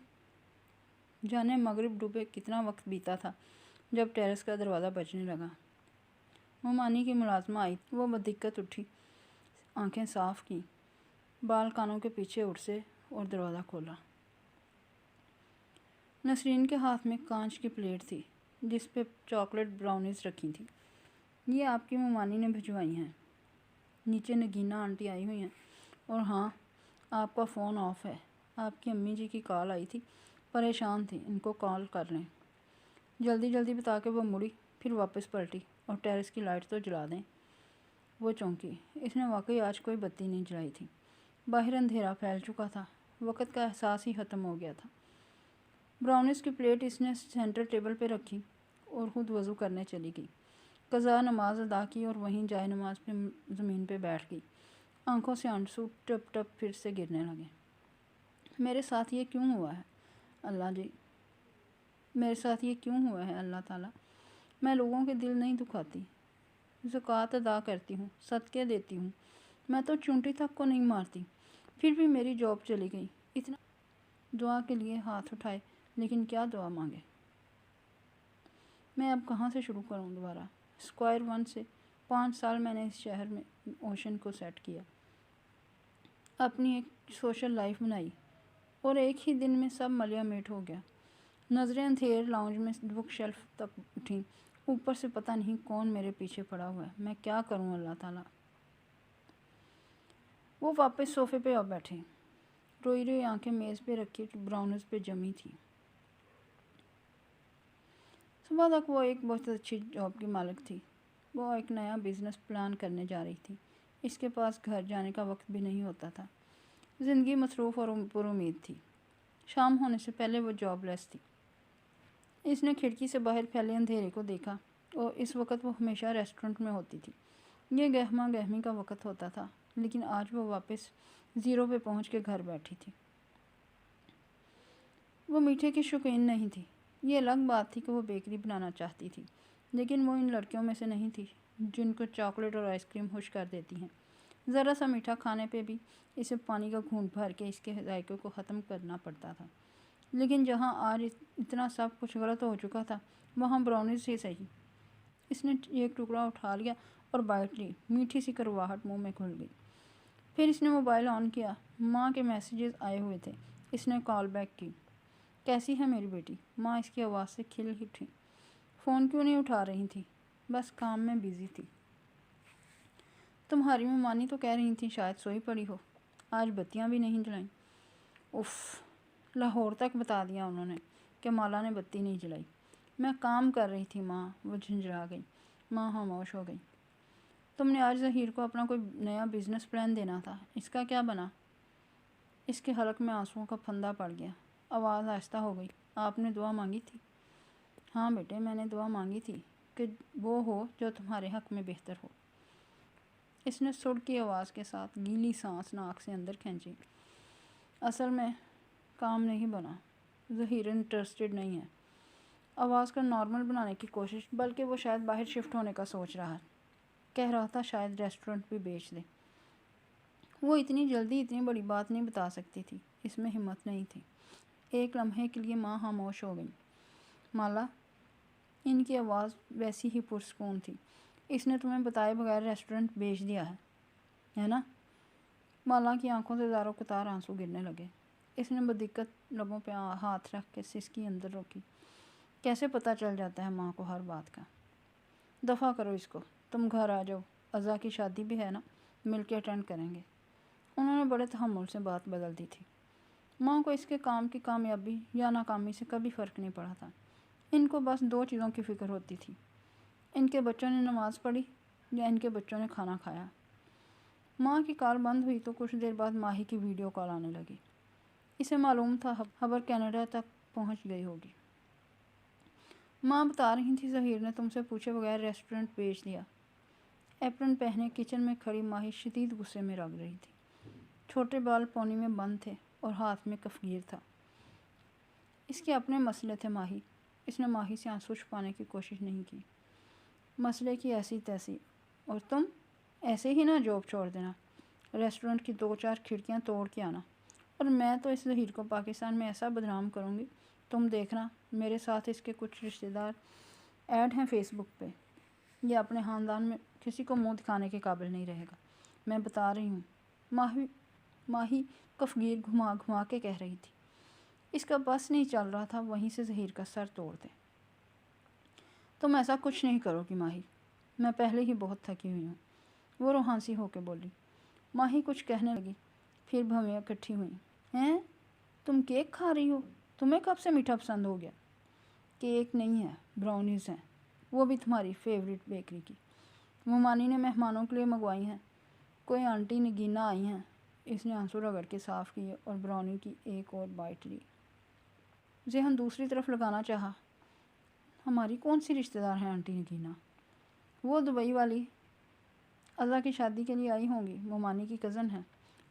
جانے مغرب ڈوبے کتنا وقت بیتا تھا جب ٹیرس کا دروازہ بجنے لگا۔ ممانی کی ملازمہ آئی، وہ بدقت اٹھی، آنکھیں صاف کیں، بال کانوں کے پیچھے اڑسے اور دروازہ کھولا۔ نسرین کے ہاتھ میں کانچ کی پلیٹ تھی جس پہ چاکلیٹ براؤنیز رکھی تھی۔ یہ آپ کی ممانی نے بھجوائی ہیں۔ نیچے نگینا آنٹی آئی ہوئی ہیں۔ اور ہاں، آپ کا فون آف ہے۔ آپ کی امی جی کی کال آئی تھی، پریشان تھی، ان کو کال کر لیں۔ جلدی جلدی بتا کے وہ مڑی، پھر واپس پلٹی۔ اور ٹیرس کی لائٹ تو جلا دیں۔ وہ چونکی، اس نے واقعی آج کوئی بتی نہیں جلائی تھی۔ باہر اندھیرا پھیل چکا تھا، وقت کا احساس ہی ختم ہو گیا تھا۔ براؤنز کی پلیٹ اس نے سینٹر ٹیبل پہ رکھی اور خود وضو کرنے چلی گئی۔ قضا نماز ادا کی اور وہیں جائے نماز پہ زمین پہ بیٹھ گئی۔ آنکھوں سے آنسو ٹپ ٹپ پھر سے گرنے لگے۔ میرے ساتھ یہ کیوں ہوا ہے اللہ جی؟ میرے ساتھ یہ کیوں ہوا ہے اللہ تعالیٰ؟ میں لوگوں کے دل نہیں دکھاتی، زکوٰۃ ادا کرتی ہوں، صدقے دیتی ہوں، میں تو چونٹی تک کو نہیں مارتی، پھر بھی میری جاب چلی گئی۔ اتنا دعا کے لیے ہاتھ اٹھائے، لیکن کیا دعا مانگے؟ میں اب کہاں سے شروع کروں دوبارہ؟ اسکوائر ون سے 5 سال میں نے اس شہر میں اوشن کو سیٹ کیا، اپنی ایک سوشل لائف بنائی، اور ایک ہی دن میں سب ملیا میٹ ہو گیا۔ نظریں اندھیر لاؤنج میں بک شیلف تک اٹھیں، اوپر سے پتہ نہیں کون میرے پیچھے پڑا ہوا ہے۔ میں کیا کروں اللہ تعالیٰ؟ وہ واپس صوفے پہ آ بیٹھے، روئی روئی آنکھیں میز پہ رکھی براؤنز پہ جمی تھی۔ صبح تک وہ ایک بہت اچھی جاب کی مالک تھی۔ وہ ایک نیا بزنس پلان کرنے جا رہی تھی۔ اس کے پاس گھر جانے کا وقت بھی نہیں ہوتا تھا۔ زندگی مصروف اور پر امید تھی۔ شام ہونے سے پہلے وہ جاب لیس تھی۔ اس نے کھڑکی سے باہر پھیلے اندھیرے کو دیکھا، اور اس وقت وہ ہمیشہ ریسٹورنٹ میں ہوتی تھی۔ یہ گہما گہمی کا وقت ہوتا تھا، لیکن آج وہ واپس زیرو پہ پہنچ کے گھر بیٹھی تھی۔ وہ میٹھے کی شوقین نہیں تھی۔ یہ الگ بات تھی کہ وہ بیکری بنانا چاہتی تھی، لیکن وہ ان لڑکیوں میں سے نہیں تھی جن کو چاکلیٹ اور آئس کریم خوش کر دیتی ہیں۔ ذرا سا میٹھا کھانے پہ بھی اسے پانی کا گھونٹ بھر کے اس کے ذائقے کو ختم کرنا پڑتا تھا۔ لیکن جہاں آج اتنا سب کچھ غلط ہو چکا تھا، وہاں براؤنز ہی صحیح۔ اس نے ایک ٹکڑا اٹھا لیا اور بائٹ لی۔ میٹھی سی کرواہٹ منہ میں گھل گئی۔ پھر اس نے موبائل آن کیا۔ ماں کے میسیجز آئے ہوئے تھے۔ اس نے کال بیک کی۔ کیسی ہے میری بیٹی؟ ماں اس کی آواز سے کھل اٹھی۔ فون کیوں نہیں اٹھا رہی تھی؟ بس کام میں بیزی تھی۔ تمہاری ممانی تو کہہ رہی تھی شاید سوئی پڑی ہو، آج بتیاں بھی نہیں جلائیں۔ اف، لاہور تک بتا دیا انہوں نے کہ مالا نے بتی نہیں جلائی۔ میں کام کر رہی تھی ماں، وہ جھنجھلا گئی۔ ماں خاموش ہو گئی۔ تم نے آج ظہیر کو اپنا کوئی نیا بزنس پلان دینا تھا، اس کا کیا بنا؟ اس کے حلق میں آنسوؤں کا پھندا پڑ گیا۔ آواز آہستہ ہو گئی۔ آپ نے دعا مانگی تھی؟ ہاں بیٹے، میں نے دعا مانگی تھی کہ وہ ہو جو تمہارے حق میں بہتر ہو۔ اس نے سڑکی آواز کے ساتھ گیلی سانس ناک سے اندر کھینچی۔ اصل میں کام نہیں بنا، ظہیر انٹرسٹڈ نہیں ہے۔ آواز کو نارمل بنانے کی کوشش، بلکہ وہ شاید باہر شفٹ ہونے کا سوچ رہا ہے۔ کہہ رہا تھا شاید ریسٹورنٹ بھی بیچ دے۔ وہ اتنی جلدی اتنی بڑی بات نہیں بتا سکتی تھی، اس میں ہمت نہیں تھی۔ ایک لمحے کے لیے ماں خاموش ہو گئی۔ مالا، ان کی آواز ویسی ہی پرسکون تھی، اس نے تمہیں بتائے بغیر ریسٹورنٹ بیچ دیا ہے نا؟ مالا کی آنکھوں سے زاروں قطار آنسو گرنے لگے۔ اس نے بدقت لبوں پہ ہاتھ رکھ کے سسکی اندر روکی۔ کیسے پتہ چل جاتا ہے ماں کو ہر بات کا؟ دفع کرو اس کو، تم گھر آ جاؤ، عزا کی شادی بھی ہے نا، مل کے اٹینڈ کریں گے۔ انہوں نے بڑے تحمل سے بات بدل دی تھی۔ ماں کو اس کے کام کی کامیابی یا ناکامی سے کبھی فرق نہیں پڑا تھا۔ ان کو بس 2 چیزوں کی فکر ہوتی تھی، ان کے بچوں نے نماز پڑھی یا ان کے بچوں نے کھانا کھایا۔ ماں کی کال بند ہوئی تو کچھ دیر بعد ماہی کی ویڈیو کال آنے لگی۔ اسے معلوم تھا خبر کینیڈا تک پہنچ گئی ہوگی۔ ماں بتا رہی تھی ظہیر نے تم سے پوچھے بغیر ریسٹورنٹ بیچ دیا۔ ایپرن پہنے کچن میں کھڑی ماہی شدید غصے میں رگ رہی تھی۔ چھوٹے بال پونی میں بند تھے اور ہاتھ میں کفگیر تھا۔ اس کے اپنے مسئلے تھے ماہی۔ اس نے ماہی سے آنسو چھپانے کی کوشش نہیں کی۔ مسئلے کی ایسی تیسی، اور تم ایسے ہی نہ جاب چھوڑ دینا، ریسٹورنٹ کی 2-4 کھڑکیاں توڑ کے آنا، اور میں تو اس ظہیر کو پاکستان میں ایسا بدنام کروں گی، تم دیکھنا۔ میرے ساتھ اس کے کچھ رشتہ دار ایڈ ہیں فیس بک پہ، یہ اپنے خاندان میں کسی کو منہ دکھانے کے قابل نہیں رہے گا، میں بتا رہی ہوں۔ ماہی کفگیر گھما گھما کے کہہ رہی تھی۔ اس کا بس نہیں چل رہا تھا وہیں سے ظہیر کا سر توڑ دے۔ تم ایسا کچھ نہیں کرو گی ماہی، میں پہلے ہی بہت تھکی ہوئی ہوں۔ وہ روحانسی ہو کے بولی۔ ماہی کچھ کہنے لگی، پھر بھویں اکٹھی ہوئیں۔ ہیں؟ تم کیک کھا رہی ہو؟ تمہیں کب سے میٹھا پسند ہو گیا؟ کیک نہیں ہے، براؤنیز ہیں، وہ بھی تمہاری فیوریٹ بیکری کی۔ مومانی نے مہمانوں کے لیے منگوائی ہیں۔ کوئی آنٹی نگینا آئی ہیں۔ اس نے آنسو رگڑ کے صاف کیے اور براؤنی کی ایک اور بائٹ لی۔ ذہن دوسری طرف لگانا چاہا۔ ہماری کون سی رشتہ دار ہیں آنٹی نگینا؟ وہ دبئی والی عزا کی شادی کے لیے آئی ہوں گی، مومانی کی کزن ہے،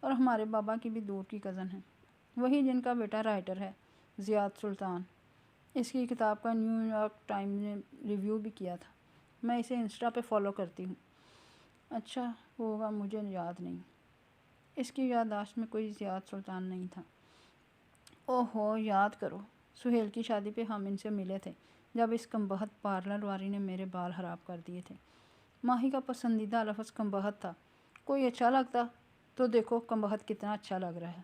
اور ہمارے بابا کی بھی دور کی کزن ہے، وہی جن کا بیٹا رائٹر ہے، زیاد سلطان۔ اس کی کتاب کا نیو یارک ٹائمز نے ریویو بھی کیا تھا۔ میں اسے انسٹا پہ فالو کرتی ہوں۔ اچھا ہوگا، مجھے یاد نہیں۔ اس کی یادداشت میں کوئی زیاد سلطان نہیں تھا۔ اوہو، یاد کرو، سہیل کی شادی پہ ہم ان سے ملے تھے جب اس کمبخت پارلر والی نے میرے بال خراب کر دیے تھے۔ ماہی کا پسندیدہ لفظ کمبخت تھا۔ کوئی اچھا لگتا تو دیکھو کمبخت کتنا اچھا لگ رہا ہے،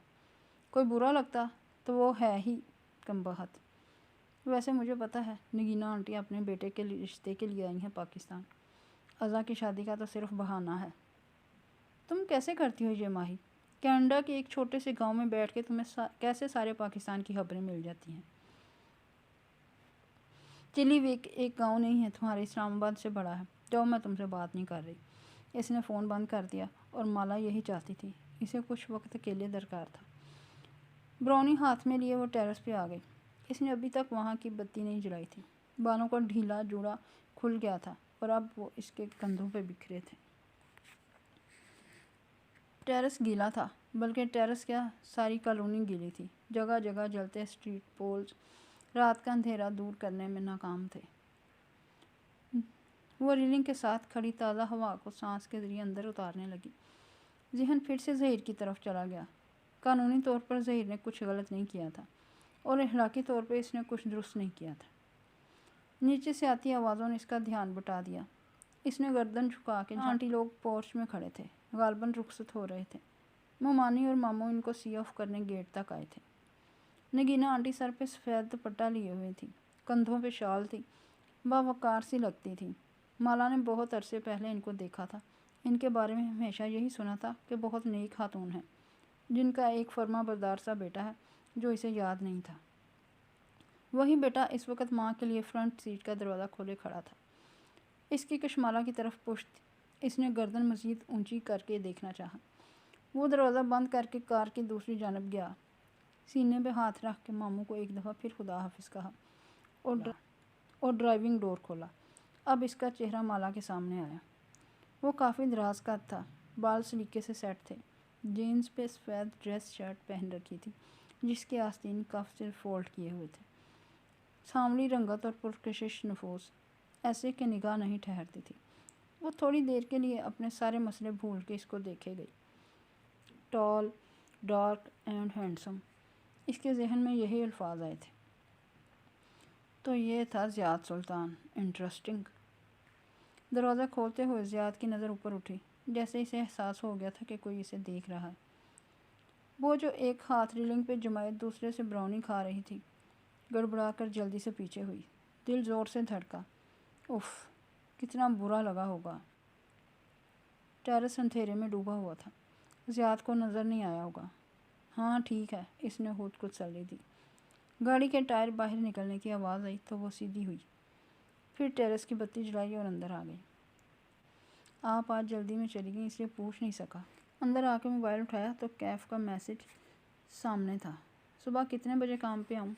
کوئی برا لگتا تو وہ ہے ہی کمبخت۔ ویسے مجھے پتہ ہے نگینا آنٹی اپنے بیٹے کے رشتے کے لیے آئی ہیں پاکستان۔ عزا کی شادی کا تو صرف بہانہ ہے۔ تم کیسے کرتی ہو یہ ماہی؟ کینیڈا کے ایک چھوٹے سے گاؤں میں بیٹھ کے تمہیں کیسے سارے پاکستان کی خبریں مل جاتی ہیں؟ چلی ویک ایک گاؤں نہیں ہے، تمہارے اسلام آباد سے بڑا ہے۔ جاؤ، میں تم سے بات نہیں کر رہی۔ اس نے فون بند کر دیا، اور مالا یہی چاہتی تھی، اسے کچھ وقت اکیلے درکار تھا۔ براؤنی ہاتھ میں لیے وہ ٹیرس پہ آ گئی۔ اس نے ابھی تک وہاں کی بتی نہیں جلائی تھی۔ بالوں کا ڈھیلا جوڑا کھل گیا تھا اور اب وہ اس کے کندھوں پہ بکھرے تھے۔ ٹیرس گیلا تھا، بلکہ ٹیرس کیا، ساری کالونی گیلی تھی۔ جگہ جگہ جلتے اسٹریٹ پولز رات کا اندھیرا دور کرنے میں ناکام تھے۔ وہ ریلنگ کے ساتھ کھڑی تازہ ہوا کو سانس کے ذریعے اندر اتارنے لگی۔ ذہن پھر سے ظہیر کی طرف چلا گیا۔ قانونی طور پر ظہیر نے کچھ غلط نہیں کیا تھا، اور اخلاقی طور پہ اس نے کچھ درست نہیں کیا تھا۔ نیچے سے آتی آوازوں نے اس کا دھیان بٹا دیا۔ اس نے گردن جھکا کے آنٹی لوگ پورچ میں کھڑے تھے، غالباً رخصت ہو رہے تھے۔ مومانی اور ماموں ان کو سی آف کرنے گیٹ تک آئے تھے۔ نگینا آنٹی سر پہ سفید دوپٹہ لیے ہوئے تھی، کندھوں پہ شال تھی، باوقار سی لگتی تھی۔ مالا نے بہت عرصے پہلے ان کو دیکھا تھا۔ ان کے بارے میں ہمیشہ یہی سنا تھا کہ بہت نیک خاتون ہیں، جن کا ایک فرما بردار سا بیٹا ہے جو اسے یاد نہیں تھا۔ وہی بیٹا اس وقت ماں کے لیے فرنٹ سیٹ کا دروازہ کھولے کھڑا تھا۔ اس کی کشمالہ کی طرف پشت اس نے گردن مزید اونچی کر کے دیکھنا چاہا۔ وہ دروازہ بند کر کے کار کی دوسری جانب گیا، سینے پہ ہاتھ رکھ کے ماموں کو ایک دفعہ پھر خدا حافظ کہا اور ڈرائیونگ ڈور کھولا۔ اب اس کا چہرہ مالا کے سامنے آیا۔ وہ کافی دراز قد تھا، بال سلیقے سے سیٹ تھے، جینز پہ سفید ڈریس شرٹ پہن رکھی تھی جس کے آستین کف سے فولڈ کیے ہوئے تھے۔ سانولی رنگت اور پرکشش نفوس، ایسے کہ نگاہ نہیں ٹھہرتی تھی۔ وہ تھوڑی دیر کے لیے اپنے سارے مسئلے بھول کے اس کو دیکھے گئی۔ ٹال، ڈارک اینڈ ہینڈسم، اس کے ذہن میں یہی الفاظ آئے تھے۔ تو یہ تھا زیاد سلطان، انٹرسٹنگ۔ دروازہ کھولتے ہوئے زیاد کی نظر اوپر اٹھی، جیسے اسے احساس ہو گیا تھا کہ کوئی اسے دیکھ رہا ہے۔ وہ جو ایک ہاتھ ریلنگ پہ جمائے دوسرے سے براؤنی کھا رہی تھی، گڑبڑا کر جلدی سے پیچھے ہوئی۔ دل زور سے دھڑکا۔ اف، کتنا برا لگا ہوگا۔ ٹیرس اندھیرے میں ڈوبا ہوا تھا، زیاد کو نظر نہیں آیا ہوگا۔ ہاں ٹھیک ہے، اس نے خود کو تسلی دی۔ گاڑی کے ٹائر باہر نکلنے کی آواز آئی تو وہ سیدھی ہوئی، پھر ٹیرس کی بتی جلائی اور اندر آ گئی۔ آپ آج جلدی میں چلی گئیں اس لیے پوچھ نہیں سکا۔ اندر آ کے موبائل اٹھایا تو کیف کا میسج سامنے تھا۔ صبح کتنے بجے کام پہ آؤں؟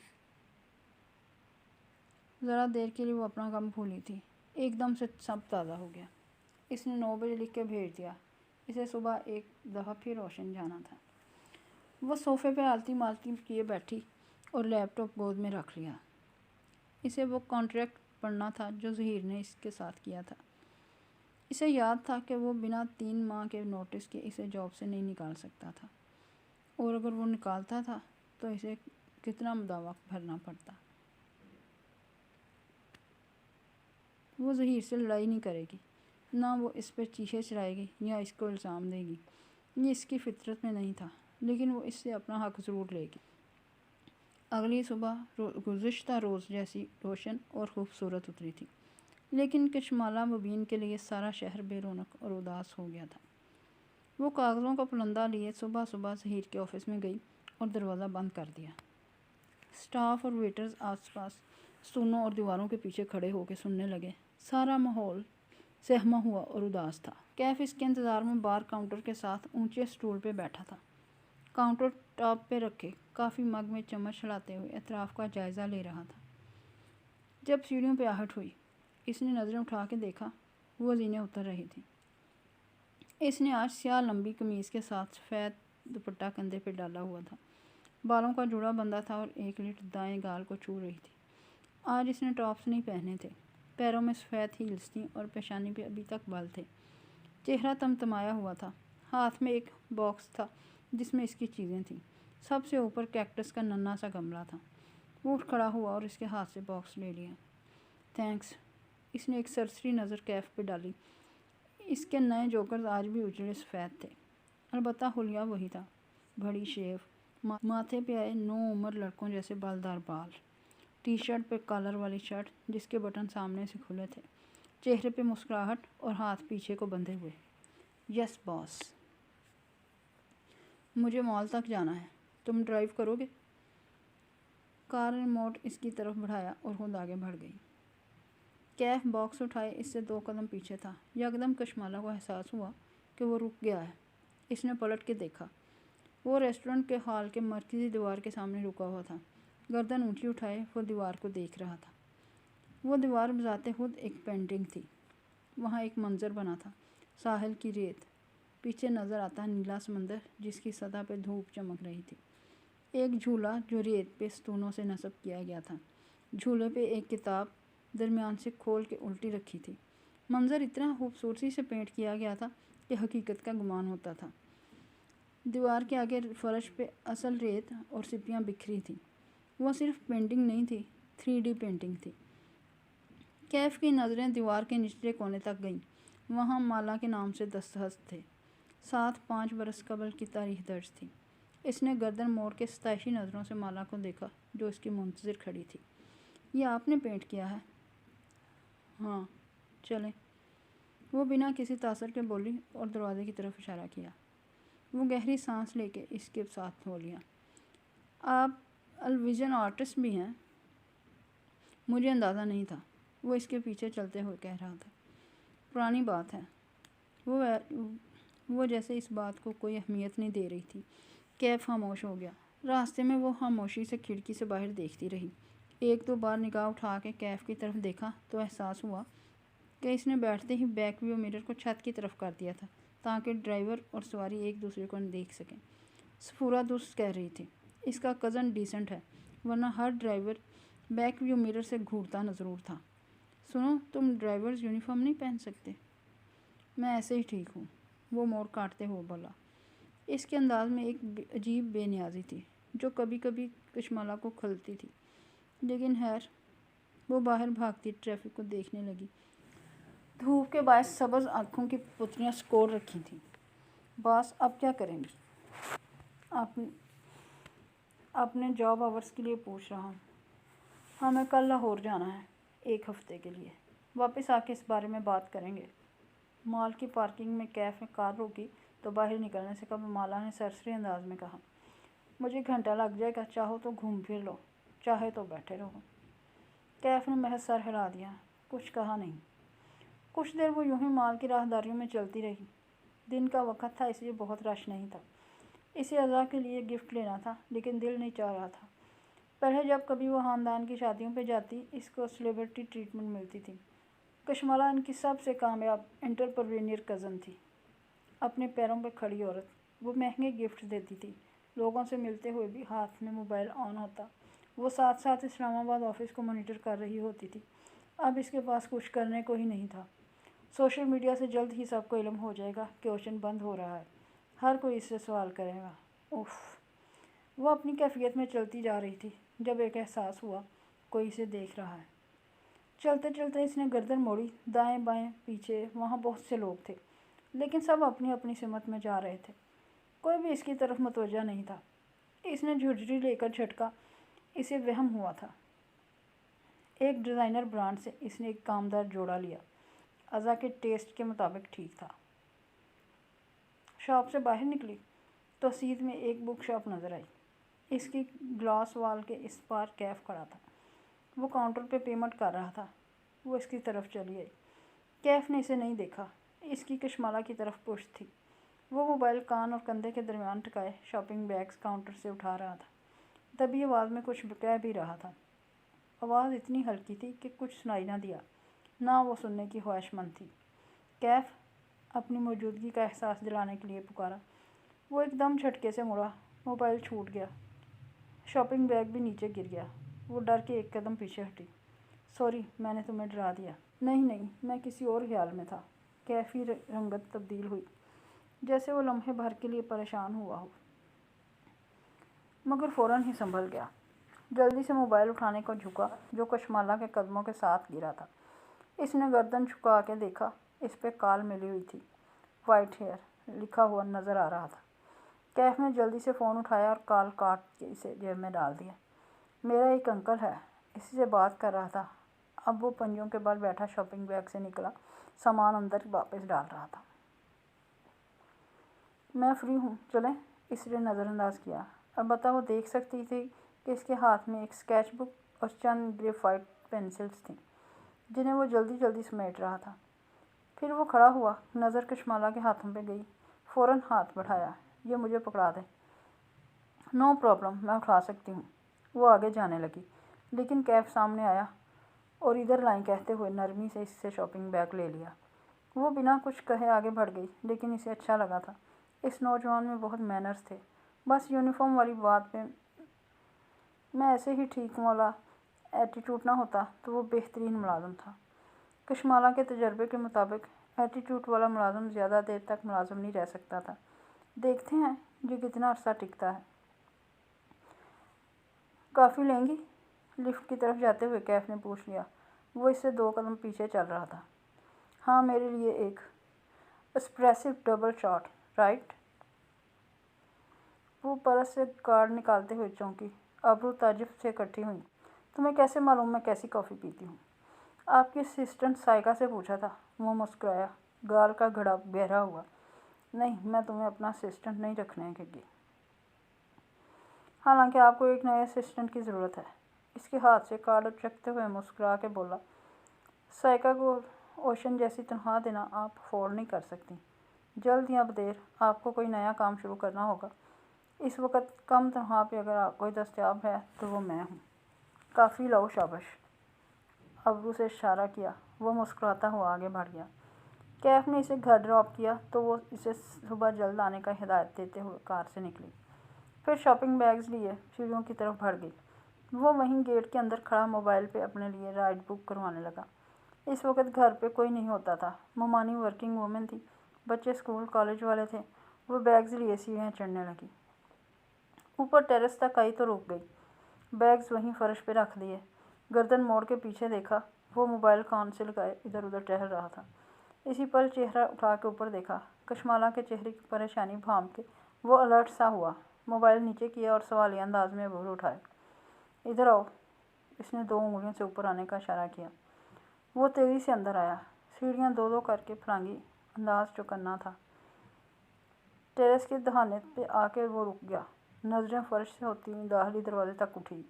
ذرا دیر کے لیے وہ اپنا غم بھولی تھی۔ ایک دم سے سب تازہ ہو گیا۔ اس نے 9 بجے لکھ کے بھیج دیا۔ اسے صبح ایک دفعہ پھر روشن جانا تھا۔ وہ صوفے پہ آلتی مالتی کیے بیٹھی اور لیپ ٹاپ گود میں رکھ لیا۔ اسے وہ کانٹریکٹ پڑھنا تھا جو ظہیر نے اس کے ساتھ کیا تھا۔ اسے یاد تھا کہ وہ بنا 3 ماہ کے نوٹس کے اسے جاب سے نہیں نکال سکتا تھا، اور اگر وہ نکالتا تھا تو اسے کتنا مداوع بھرنا پڑتا۔ وہ ظہیر سے لڑائی نہیں کرے گی، نہ وہ اس پہ چیخے چلائے گی یا اس کو الزام دے گی، یہ اس کی فطرت میں نہیں تھا، لیکن وہ اس سے اپنا حق ضرور لے گی۔ اگلی صبح گزشتہ روز جیسی روشن اور خوبصورت اتری تھی۔ لیکن کشمالہ مبین کے لیے سارا شہر بے رونق اور اداس ہو گیا تھا۔ وہ کاغذوں کا پلندہ لیے صبح صبح ظہیر کے آفس میں گئی اور دروازہ بند کر دیا۔ اسٹاف اور ویٹرز آس پاس ستونوں اور دیواروں کے پیچھے کھڑے ہو کے سننے لگے۔ سارا ماحول سہما ہوا اور اداس تھا۔ کیف اس کے انتظار میں بار کاؤنٹر کے ساتھ اونچے اسٹول پہ بیٹھا تھا، کاؤنٹر ٹاپ پہ رکھے کافی مگ میں چمچ چلاتے ہوئے اطراف کا جائزہ لے رہا تھا۔ جب سیڑھیوں پہ آہٹ ہوئی، اس نے نظریں اٹھا کے دیکھا، وہ زینیں اتر رہی تھیں۔ اس نے آج سیاہ لمبی قمیض کے ساتھ سفید دوپٹہ کندھے پہ ڈالا ہوا تھا، بالوں کا جوڑا بندھا تھا اور ایک لٹ دائیں گال کو چھو رہی تھی۔ آج اس نے ٹاپس نہیں پہنے تھے، پیروں میں سفید ہیلز تھیں اور پیشانی پہ ابھی تک بال تھے۔ چہرہ تمتمایا ہوا تھا، ہاتھ میں ایک باکس تھا جس میں اس کی چیزیں تھیں۔ سب سے اوپر کیکٹس کا ننھا سا گملہ تھا۔ وہ اٹھ کھڑا ہوا اور اس کے ہاتھ سے باکس لے لیا۔ تھینکس۔ اس نے ایک سرسری نظر کیف پہ ڈالی۔ اس کے نئے جوکرز آج بھی اجڑے سفید تھے، البتہ حلیہ وہی تھا، بڑی شیو، ماتھے پہ آئے نو عمر لڑکوں جیسے بالدار بال، ٹی شرٹ پہ کالر والی شرٹ جس کے بٹن سامنے سے کھلے تھے، چہرے پہ مسکراہٹ اور ہاتھ پیچھے کو بندھے ہوئے۔ یس باس۔ مجھے مال تک جانا ہے، تم ڈرائیو کرو گے؟ کار ریموٹ اس کی طرف بڑھایا اور خود آگے بڑھ گئی۔ کیف باکس اٹھائے اس سے 2 قدم پیچھے تھا۔ یکدم کشمالہ کو احساس ہوا کہ وہ رک گیا ہے۔ اس نے پلٹ کے دیکھا۔ وہ ریسٹورنٹ کے ہال کے مرکزی دیوار کے سامنے رکا ہوا تھا، گردن اونچی اٹھائے وہ دیوار کو دیکھ رہا تھا۔ وہ دیوار بذات خود ایک پینٹنگ تھی۔ وہاں ایک منظر بنا تھا، ساحل کی ریت، پیچھے نظر آتا نیلا سمندر جس کی سطح پہ دھوپ چمک رہی تھی، ایک جھولا جو ریت پہ ستونوں سے نصب کیا گیا تھا، جھولے پہ ایک کتاب درمیان سے کھول کے الٹی رکھی تھی۔ منظر اتنا خوبصورتی سے پینٹ کیا گیا تھا کہ حقیقت کا گمان ہوتا تھا۔ دیوار کے آگے فرش پہ اصل ریت اور سیپیاں بکھری تھیں۔ وہ صرف پینٹنگ نہیں تھی، 3D پینٹنگ تھی۔ کیف کی نظریں دیوار کے نچلے کونے تک گئیں۔ وہاں مالا کے نام سے دستخط تھے، ساتھ 5 برس قبل کی تاریخ درج تھی۔ اس نے گردن موڑ کے ستائشی نظروں سے مالا کو دیکھا جو اس کی منتظر کھڑی تھی۔ یہ آپ نے پینٹ کیا ہے؟ ہاں، چلیں۔ وہ بنا کسی تاثر کے بولی اور دروازے کی طرف اشارہ کیا۔ وہ گہری سانس لے کے اس کے ساتھ ہو لیا۔ آپ الویژن آرٹسٹ بھی ہیں؟ مجھے اندازہ نہیں تھا، وہ اس کے پیچھے چلتے ہوئے کہہ رہا تھا۔ پرانی بات ہے۔ وہ جیسے اس بات کو کوئی اہمیت نہیں دے رہی تھی۔ کیف خاموش ہو گیا۔ راستے میں وہ خاموشی سے کھڑکی سے باہر دیکھتی رہی۔ 1-2 بار نگاہ اٹھا کے کیف کی طرف دیکھا تو احساس ہوا کہ اس نے بیٹھتے ہی بیک ویو مرر کو چھت کی طرف کر دیا تھا تاکہ ڈرائیور اور سواری ایک دوسرے کو دیکھ سکیں۔ سفورہ درست کہہ رہی تھی، اس کا کزن ڈیسنٹ ہے، ورنہ ہر ڈرائیور بیک ویو مرر سے گھورتا ضرور تھا۔ سنو، تم ڈرائیورز یونیفارم نہیں پہن سکتے؟ میں ایسے ہی ٹھیک ہوں، وہ موڑ کاٹتے ہوئے بولا۔ اس کے انداز میں ایک عجیب بے نیازی تھی جو کبھی کبھی کشمالہ کو کھلتی تھی، لیکن خیر۔ وہ باہر بھاگتی ٹریفک کو دیکھنے لگی۔ دھوپ کے باعث سبز آنکھوں کی پتلیاں سکوڑ رکھی تھیں۔ باس، اب کیا کریں گی؟ اپنے جاب آورز کے لیے پوچھ رہا ہوں۔ ہمیں کل لاہور جانا ہے، 1 ہفتے کے لیے۔ واپس آ کے اس بارے میں بات کریں گے۔ مال کی پارکنگ میں کیف میں کار روکی تو باہر نکلنے سے قبل مالا نے سرسری انداز میں کہا، مجھے گھنٹہ لگ جائے گا، چاہو تو گھوم پھر لو، چاہے تو بیٹھے رہو۔ کیف نے محض سر ہلا دیا، کچھ کہا نہیں۔ کچھ دیر وہ یوں ہی مال کی راہداریوں میں چلتی رہی۔ دن کا وقت تھا اس لیے بہت رش نہیں تھا۔ اسے عزا کے لیے گفٹ لینا تھا لیکن دل نہیں چاہ رہا تھا۔ پہلے جب کبھی وہ خاندان کی شادیوں پہ جاتی اس کو سیلیبریٹی ٹریٹمنٹ ملتی تھی۔ کشمالہ ان کی سب سے کامیاب انٹرپرینیور کزن تھی، اپنے پیروں پہ کھڑی عورت۔ وہ مہنگے گفٹ دیتی تھی، لوگوں سے ملتے ہوئے بھی ہاتھ میں موبائل آن ہوتا۔ وہ ساتھ ساتھ اسلام آباد آفس کو مانیٹر کر رہی ہوتی تھی۔ اب اس کے پاس کچھ کرنے کو ہی نہیں تھا۔ سوشل میڈیا سے جلد ہی سب کو علم ہو جائے گا کہ اوشن بند ہو رہا ہے، ہر کوئی اس سے سوال کرے گا۔ اف۔ وہ اپنی کیفیت میں چلتی جا رہی تھی جب ایک احساس ہوا کوئی اسے دیکھ رہا ہے۔ چلتے چلتے اس نے گردن موڑی، دائیں بائیں پیچھے وہاں بہت سے لوگ تھے، لیکن سب اپنی اپنی سمت میں جا رہے تھے، کوئی بھی اس کی طرف متوجہ نہیں تھا۔ اس نے جھرجھری لے کر جھٹکا، اسے وہم ہوا تھا ایک ڈیزائنر برانڈ سے اس نے ایک کامدار جوڑا لیا، ازا کے ٹیسٹ کے مطابق ٹھیک تھا۔ شاپ سے باہر نکلی تو سیدھ میں ایک بک شاپ نظر آئی۔ اس کی گلاس وال کے اس پار کیف کھڑا تھا۔ وہ کاؤنٹر پہ پیمنٹ کر رہا تھا۔ وہ اس کی طرف چلی آئی۔ کیف نے اسے نہیں دیکھا، اس کی کشمالہ کی طرف پشت تھی۔ وہ موبائل کان اور کندھے کے درمیان ٹکائے شاپنگ بیگز کاؤنٹر سے اٹھا رہا تھا۔ دبی آواز میں کچھ کہہ بھی رہا تھا۔ آواز اتنی ہلکی تھی کہ کچھ سنائی نہ دیا، نہ وہ سننے کی خواہش مند تھی۔ کیف اپنی موجودگی کا احساس دلانے کے لیے پکارا۔ وہ ایک دم جھٹکے سے مڑا، موبائل چھوٹ گیا، شاپنگ بیگ بھی نیچے گر گیا۔ وہ ڈر کے ایک قدم پیچھے ہٹی۔ سوری، میں نے تمہیں ڈرا دیا۔ نہیں، میں کسی اور خیال میں تھا۔ کیفی رنگت تبدیل ہوئی، جیسے وہ لمحے بھر کے لیے پریشان ہوا ہو، مگر فوراً ہی سنبھل گیا۔ جلدی سے موبائل اٹھانے کو جھکا جو کشمالہ کے قدموں کے ساتھ گرا تھا۔ اس نے گردن جھکا کے دیکھا، اس پہ کال ملی ہوئی تھی۔ وائٹ ہیئر لکھا ہوا نظر آ رہا تھا۔ کیف نے جلدی سے فون اٹھایا اور کال کاٹ کے اسے جیب میں ڈال دیا۔ میرا ایک انکل ہے، اسی سے بات کر رہا تھا۔ اب وہ پنجوں کے بل بیٹھا شاپنگ بیگ سے نکلا سامان اندر واپس ڈال رہا تھا۔ میں فری ہوں، چلیں؟ اس نے نظر انداز کیا۔ البتہ وہ دیکھ سکتی تھی کہ اس کے ہاتھ میں ایک اسکیچ بک اور چند گریفائٹ پینسلز تھیں، جنہیں وہ جلدی سمیٹ رہا تھا۔ پھر وہ کھڑا ہوا، نظر کشمالہ کے ہاتھوں پہ گئی، فوراً ہاتھ بڑھایا۔ یہ مجھے پکڑا دیں۔ نو پرابلم، میں اٹھا سکتی ہوں۔ وہ آگے جانے لگی، لیکن کیف سامنے آیا اور ادھر لائیں کہتے ہوئے نرمی سے اس سے شاپنگ بیگ لے لیا۔ وہ بنا کچھ کہے آگے بڑھ گئی، لیکن اسے اچھا لگا تھا۔ اس نوجوان میں بہت مینرز تھے۔ بس یونیفارم والی بات پہ میں ایسے ہی ٹھیک والا ایٹیٹیوڈ نہ ہوتا تو وہ بہترین ملازم تھا۔ کشمالہ کے تجربے کے مطابق ایٹیٹیوڈ والا ملازم زیادہ دیر تک ملازم نہیں رہ سکتا تھا۔ دیکھتے ہیں یہ کتنا عرصہ ٹکتا ہے۔ کافی لیں گی؟ لفٹ کی طرف جاتے ہوئے کیف نے پوچھ لیا۔ وہ اس سے 2 قدم پیچھے چل رہا تھا۔ ہاں، میرے لیے ایک اسپریسو ڈبل شاٹ، رائٹ؟ وہ پرس سے کارڈ نکالتے ہوئے چونکی، ابرو تعجب سے اکٹھی ہوئیں۔ تمہیں کیسے معلوم میں کیسی کافی پیتی ہوں؟ آپ کی اسسٹنٹ سائیکا سے پوچھا تھا۔ وہ مسکرایا، گال کا گھڑا گہرا ہوا۔ نہیں، میں تمہیں اپنا اسسٹنٹ نہیں رکھنے گی، حالانکہ آپ کو ایک نئے اسسٹنٹ کی ضرورت ہے۔ اس کے ہاتھ سے کارڈ اچکتے ہوئے مسکرا کے بولا، سائیکا کو اوشن جیسی تنخواہ دینا آپ افورڈ نہیں کر سکتی۔ جلد یا بدیر آپ کو کوئی نیا کام شروع کرنا ہوگا۔ اس وقت کم تنخواہ پہ اگر کوئی دستیاب ہے تو وہ میں ہوں۔ کافی لاؤ، شاباش۔ ابرو سے اشارہ کیا۔ وہ مسکراتا ہوا آگے بڑھ گیا۔ کیف نے اسے گھر ڈراپ کیا تو وہ اسے صبح جلد آنے کا ہدایت دیتے ہوئے کار سے نکلی۔ پھر شاپنگ بیگز لیے سیڑھیوں کی طرف بڑھ گئی۔ وہ وہیں گیٹ کے اندر کھڑا موبائل پہ اپنے لیے رائڈ بک کروانے لگا۔ اس وقت گھر پہ کوئی نہیں ہوتا تھا۔ ممانی ورکنگ وومن تھی، بچے اسکول کالج والے تھے۔ وہ بیگز لیے سیڑھیاں چڑھنے لگی۔ اوپر ٹیرس تک آئی تو رک گئی۔ بیگز وہیں فرش پہ رکھ دیے، گردن موڑ کے پیچھے دیکھا۔ وہ موبائل کان سے لگائے ادھر ادھر ٹہل رہا تھا۔ اسی پل چہرہ اٹھا کے اوپر دیکھا۔ کشمالہ کے چہرے کی پریشانی بھانپ کے وہ الرٹ سا ہوا، موبائل نیچے کیا اور سوالیہ انداز میں ابرو اٹھائے۔ ادھر آؤ۔ اس نے 2 انگلیوں سے اوپر آنے کا اشارہ کیا۔ وہ تیزی سے اندر آیا، سیڑھیاں 2 کر کے پھلانگی، انداز چوکنا تھا۔ ٹیرس کے دہانے پہ آ کے وہ رک گیا، نظریں فرش سے ہوتی ہوئی داخلی دروازے تک اٹھی۔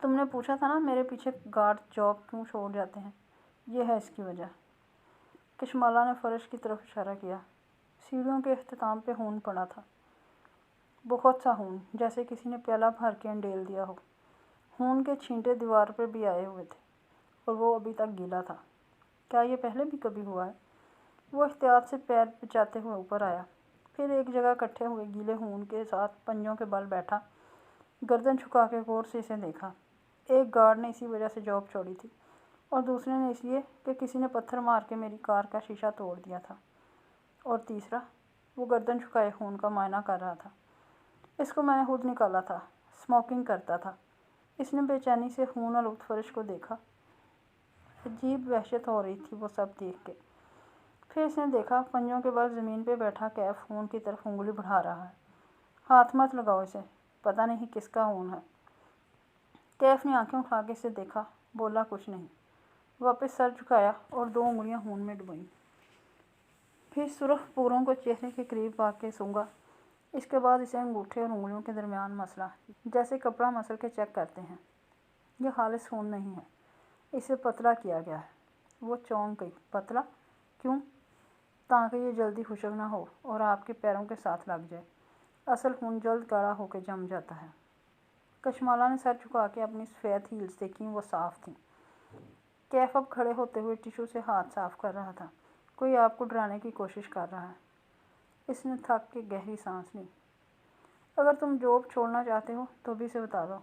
تم نے پوچھا تھا نا میرے پیچھے گارڈ جاب کیوں چھوڑ جاتے ہیں؟ یہ ہے اس کی وجہ۔ کشمالہ نے فرش کی طرف اشارہ کیا۔ سیڑھیوں کے اختتام پہ خون پڑا تھا، بہت سا خون، جیسے کسی نے پیالہ بھر کے انڈیل دیا ہو۔ خون کے چھینٹے دیوار پر بھی آئے ہوئے تھے اور وہ ابھی تک گیلا تھا۔ کیا یہ پہلے بھی کبھی ہوا ہے؟ وہ احتیاط سے پیر بچاتے ہوئے اوپر آیا، پھر ایک جگہ اکٹھے ہوئے گیلے خون کے ساتھ پنجوں کے بل بیٹھا، گردن جھکا کے غور سے اسے دیکھا۔ ایک گارڈ نے اسی وجہ سے جاب چھوڑی تھی اور دوسرے نے اس لیے کہ کسی نے پتھر مار کے میری کار کا شیشہ توڑ دیا تھا، اور تیسرا، وہ گردن جھکائے خون کا معائنہ کر رہا تھا۔ اس کو میں نے خود نکالا تھا، اسموکنگ کرتا تھا۔ اس نے بے چینی سے خون آلود فرش کو دیکھا۔ عجیب وحشت ہو رہی تھی وہ سب دیکھ کے۔ پھر اس نے دیکھا پنجوں کے بل زمین پہ بیٹھا کیف خون کی طرف انگلی بڑھا رہا ہے۔ ہاتھ مت لگاؤ اسے، پتہ نہیں کس کا خون ہے۔ کیف نے آنکھیں اٹھا کے اسے دیکھا۔ بولا کچھ نہیں۔ واپس سر جھکایا اور 2 انگلیاں خون میں ڈبوئیں۔ پھر سرخ پوروں کو چہرے کے قریب آ کے سونگھا۔ اس کے بعد اسے انگوٹھے اور انگلیوں کے درمیان مسلا، جیسے کپڑا مسل کے چیک کرتے ہیں۔ یہ خالص خون نہیں ہے، اسے پتلا کیا گیا ہے۔ وہ چونک گئی۔ پتلا؟ کیوں؟ تاکہ یہ جلدی خشک نہ ہو اور آپ کے پیروں کے ساتھ لگ جائے۔ اصل خون جلد گاڑھا ہو کے جم جاتا ہے۔ کشمالہ نے سر جھکا کے اپنی سفید ہیلز دیکھیں، وہ صاف تھیں۔ کیف اب کھڑے ہوتے ہوئے ٹشو سے ہاتھ صاف کر رہا تھا۔ کوئی آپ کو ڈرانے کی کوشش کر رہا ہے۔ اس نے تھک کے گہری سانس لی۔ اگر تم جاب چھوڑنا چاہتے ہو تو بھی اسے بتا دو۔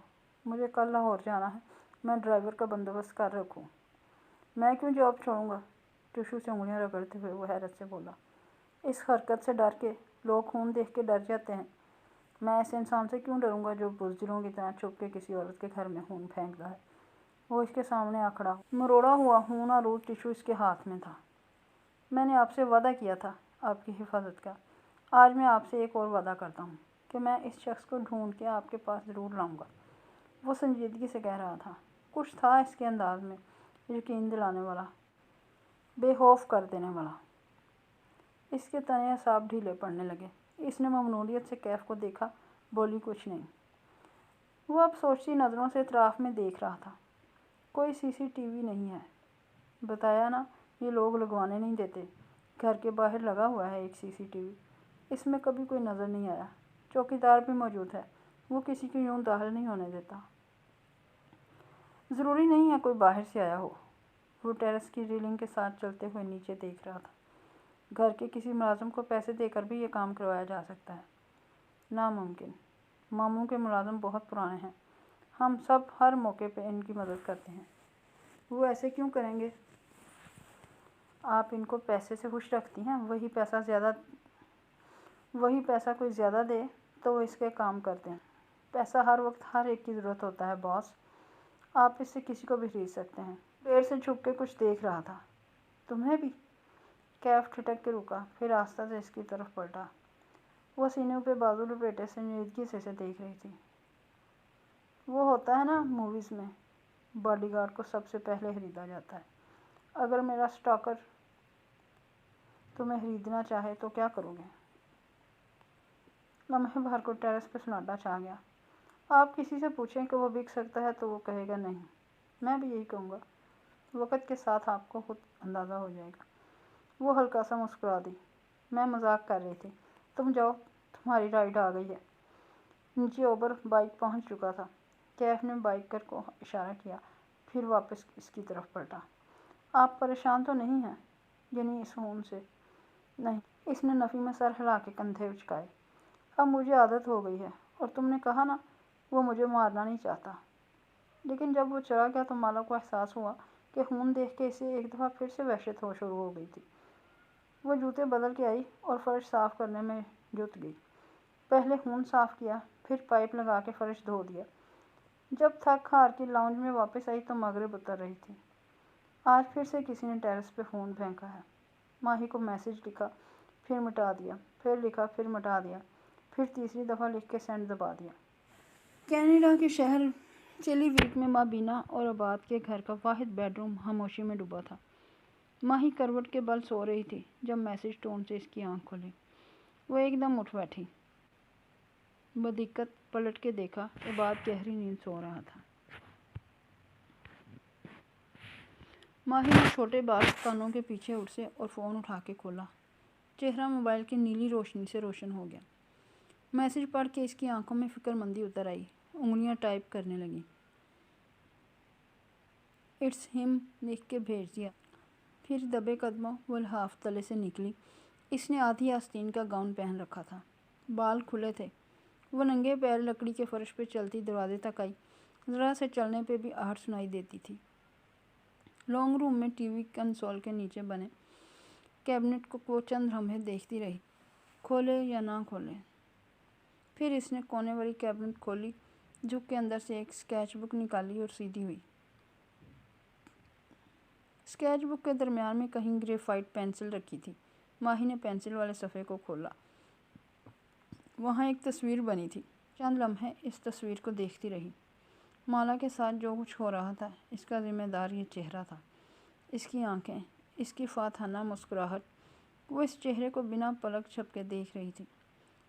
مجھے کل لاہور جانا ہے، میں ڈرائیور کا بندوبست کر رکھوں۔ میں کیوں جاب چھوڑوں گا؟ ٹشو سے انگلیاں رگڑتے ہوئے وہ حیرت سے بولا۔ اس حرکت سے ڈر کے؟ لوگ خون دیکھ کے ڈر جاتے ہیں۔ میں ایسے انسان سے کیوں ڈروں گا جو بزدلوں کی طرح چھپ کے کسی عورت کے گھر میں خون پھینکتا ہے؟ وہ اس کے سامنے آ کھڑا ہوا۔ مروڑا ہوا خون آلود ٹشو اس کے ہاتھ میں تھا۔ میں نے آپ سے وعدہ کیا تھا آپ کی حفاظت کا۔ آج میں آپ سے ایک اور وعدہ کرتا ہوں کہ میں اس شخص کو ڈھونڈ کے آپ کے پاس ضرور لاؤں گا۔ وہ سنجیدگی سے کہہ رہا تھا۔ کچھ تھا اس کے انداز میں، یقین دلانے والا، بے خوف کر دینے والا۔ اس کے تنے اعصاب ڈھیلے پڑنے لگے۔ اس نے ممنوعیت سے کیف کو دیکھا، بولی کچھ نہیں۔ وہ اب سوچتی نظروں سے اطراف میں دیکھ رہا تھا۔ کوئی سی سی ٹی وی نہیں ہے۔ بتایا نا، یہ لوگ لگوانے نہیں دیتے۔ گھر کے باہر لگا ہوا ہے ایک سی سی ٹی وی، اس میں کبھی کوئی نظر نہیں آیا۔ چوکیدار بھی موجود ہے، وہ کسی کو یوں داخل نہیں ہونے دیتا۔ ضروری نہیں ہے کوئی باہر سے آیا ہو۔ وہ ٹیرس کی ریلنگ کے ساتھ چلتے ہوئے نیچے دیکھ رہا تھا۔ گھر کے کسی ملازم کو پیسے دے کر بھی یہ کام کروایا جا سکتا ہے۔ ناممکن۔ ماموں کے ملازم بہت پرانے ہیں، ہم سب ہر موقع پہ ان کی مدد کرتے ہیں۔ وہ ایسے کیوں کریں گے؟ آپ ان کو پیسے سے خوش رکھتی ہیں، وہی پیسہ کوئی زیادہ دے تو وہ اس کے کام کرتے ہیں۔ پیسہ ہر وقت ہر ایک کی ضرورت ہوتا ہے باس، آپ اس سے کسی کو بھی خرید سکتے ہیں۔ دیر سے جھک کے کچھ دیکھ رہا تھا۔ تمہیں بھی؟ کیف ٹھٹک کے رکا، پھر آہستہ سے اس کی طرف پلٹا۔ وہ سینے پہ بازو لپیٹے سنجیدگی سے اسے دیکھ رہی تھی۔ وہ ہوتا ہے نا موویز میں، باڈی گارڈ کو سب سے پہلے خریدا جاتا ہے۔ اگر میرا اسٹاکر تمہیں خریدنا چاہے تو کیا کرو گے؟ لمحے بھر کو ٹیرس پہ سناٹا چھا گیا۔ آپ کسی سے پوچھیں کہ وہ بک سکتا ہے تو وہ کہے گا نہیں۔ میں بھی یہی کہوں گا۔ وقت کے ساتھ آپ کو خود اندازہ ہو جائے گا۔ وہ ہلکا سا مسکرا دی۔ میں مذاق کر رہی تھی۔ تم جاؤ، تمہاری رائڈ آ گئی ہے۔ نیچے اوبر بائک پہنچ چکا تھا۔ کیف نے بائکر کو اشارہ کیا، پھر واپس اس کی طرف پلٹا۔ آپ پریشان تو نہیں ہیں؟ یعنی اس خون سے؟ نہیں۔ اس نے نفی میں سر ہلا کے کندھے اچکائے۔ اب مجھے عادت ہو گئی ہے، اور تم نے کہا نا وہ مجھے مارنا نہیں چاہتا۔ لیکن جب وہ چلا گیا تو مالا کو احساس ہوا کہ خون دیکھ کے اسے ایک دفعہ پھر سے وحشت ہو شروع ہو گئی تھی۔ وہ جوتے بدل کے آئی اور فرش صاف کرنے میں جت گئی۔ پہلے خون صاف کیا، پھر پائپ لگا کے فرش دھو دیا۔ جب تھک ہار کے لاؤنج میں واپس آئی تو مغرب اتر رہی تھی۔ آج پھر سے کسی نے ٹیرس پہ خون پھینکا ہے۔ ماہی کو میسج لکھا، پھر مٹا دیا، پھر لکھا، پھر مٹا دیا، پھر تیسری دفعہ لکھ کے سینڈ دبا دیا۔ کینیڈا کے شہر چیلی ویک میں مابینا اور آباد کے گھر کا واحد بیڈ روم خاموشی میں ڈوبا تھا۔ ماہی کروٹ کے بل سو رہی تھی جب میسج ٹون سے اس کی آنکھ کھلی۔ وہ ایک دم اٹھ بیٹھی۔ بدقت پلٹ کے دیکھا، عباد گہری نیند سو رہا تھا۔ ماہی نے چھوٹے بال کانوں کے پیچھے اڑسے اور فون اٹھا کے کھولا۔ چہرہ موبائل کی نیلی روشنی سے روشن ہو گیا۔ میسج پڑھ کے اس کی آنکھوں میں فکر مندی اتر آئی، انگلیاں ٹائپ کرنے لگیں۔ اٹس ہم لکھ کے بھیج دیا۔ پھر دبے قدموں وہ لحاف تلے سے نکلی۔ اس نے آدھی آستین کا گاؤن پہن رکھا تھا، بال کھلے تھے۔ وہ ننگے پیر لکڑی کے فرش پہ چلتی دروازے تک آئی۔ ذرا سے چلنے پہ بھی آہٹ سنائی دیتی تھی۔ لانگ روم میں ٹی وی کنسول کے نیچے بنے کیبنٹ کو وہ چند لمحے دیکھتی رہی، کھولے یا نہ کھولے۔ پھر اس نے کونے والی کیبنٹ کھولی، جھک کے اندر سے ایک اسکیچ بک نکالی اور سیدھی ہوئی۔ اسکیچ بک کے درمیان میں کہیں گریفائٹ پینسل رکھی تھی۔ ماہی نے پینسل والے صفحے کو کھولا۔ وہاں ایک تصویر بنی تھی۔ چند لمحے اس تصویر کو دیکھتی رہی۔ مالا کے ساتھ جو کچھ ہو رہا تھا اس کا ذمہ دار یہ چہرہ تھا، اس کی آنکھیں، اس کی فاتحانہ مسکراہٹ۔ وہ اس چہرے کو بنا پلک جھپکے دیکھ رہی تھی۔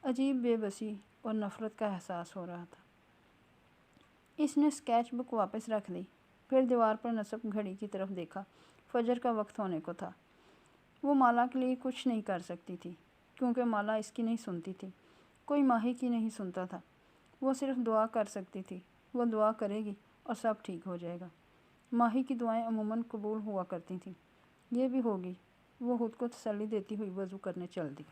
عجیب بے بسی اور نفرت کا احساس ہو رہا تھا۔ اس نے اسکیچ بک واپس رکھ دی، پھر دیوار پر نصب گھڑی کی طرف دیکھا۔ فجر کا وقت ہونے کو تھا۔ وہ مالا کے لیے کچھ نہیں کر سکتی تھی، کیونکہ مالا اس کی نہیں سنتی تھی، کوئی ماہی کی نہیں سنتا تھا۔ وہ صرف دعا کر سکتی تھی۔ وہ دعا کرے گی اور سب ٹھیک ہو جائے گا۔ ماہی کی دعائیں عموماً قبول ہوا کرتی تھیں۔ یہ بھی ہوگی۔ وہ خود کو تسلی دیتی ہوئی وضو کرنے چل دی۔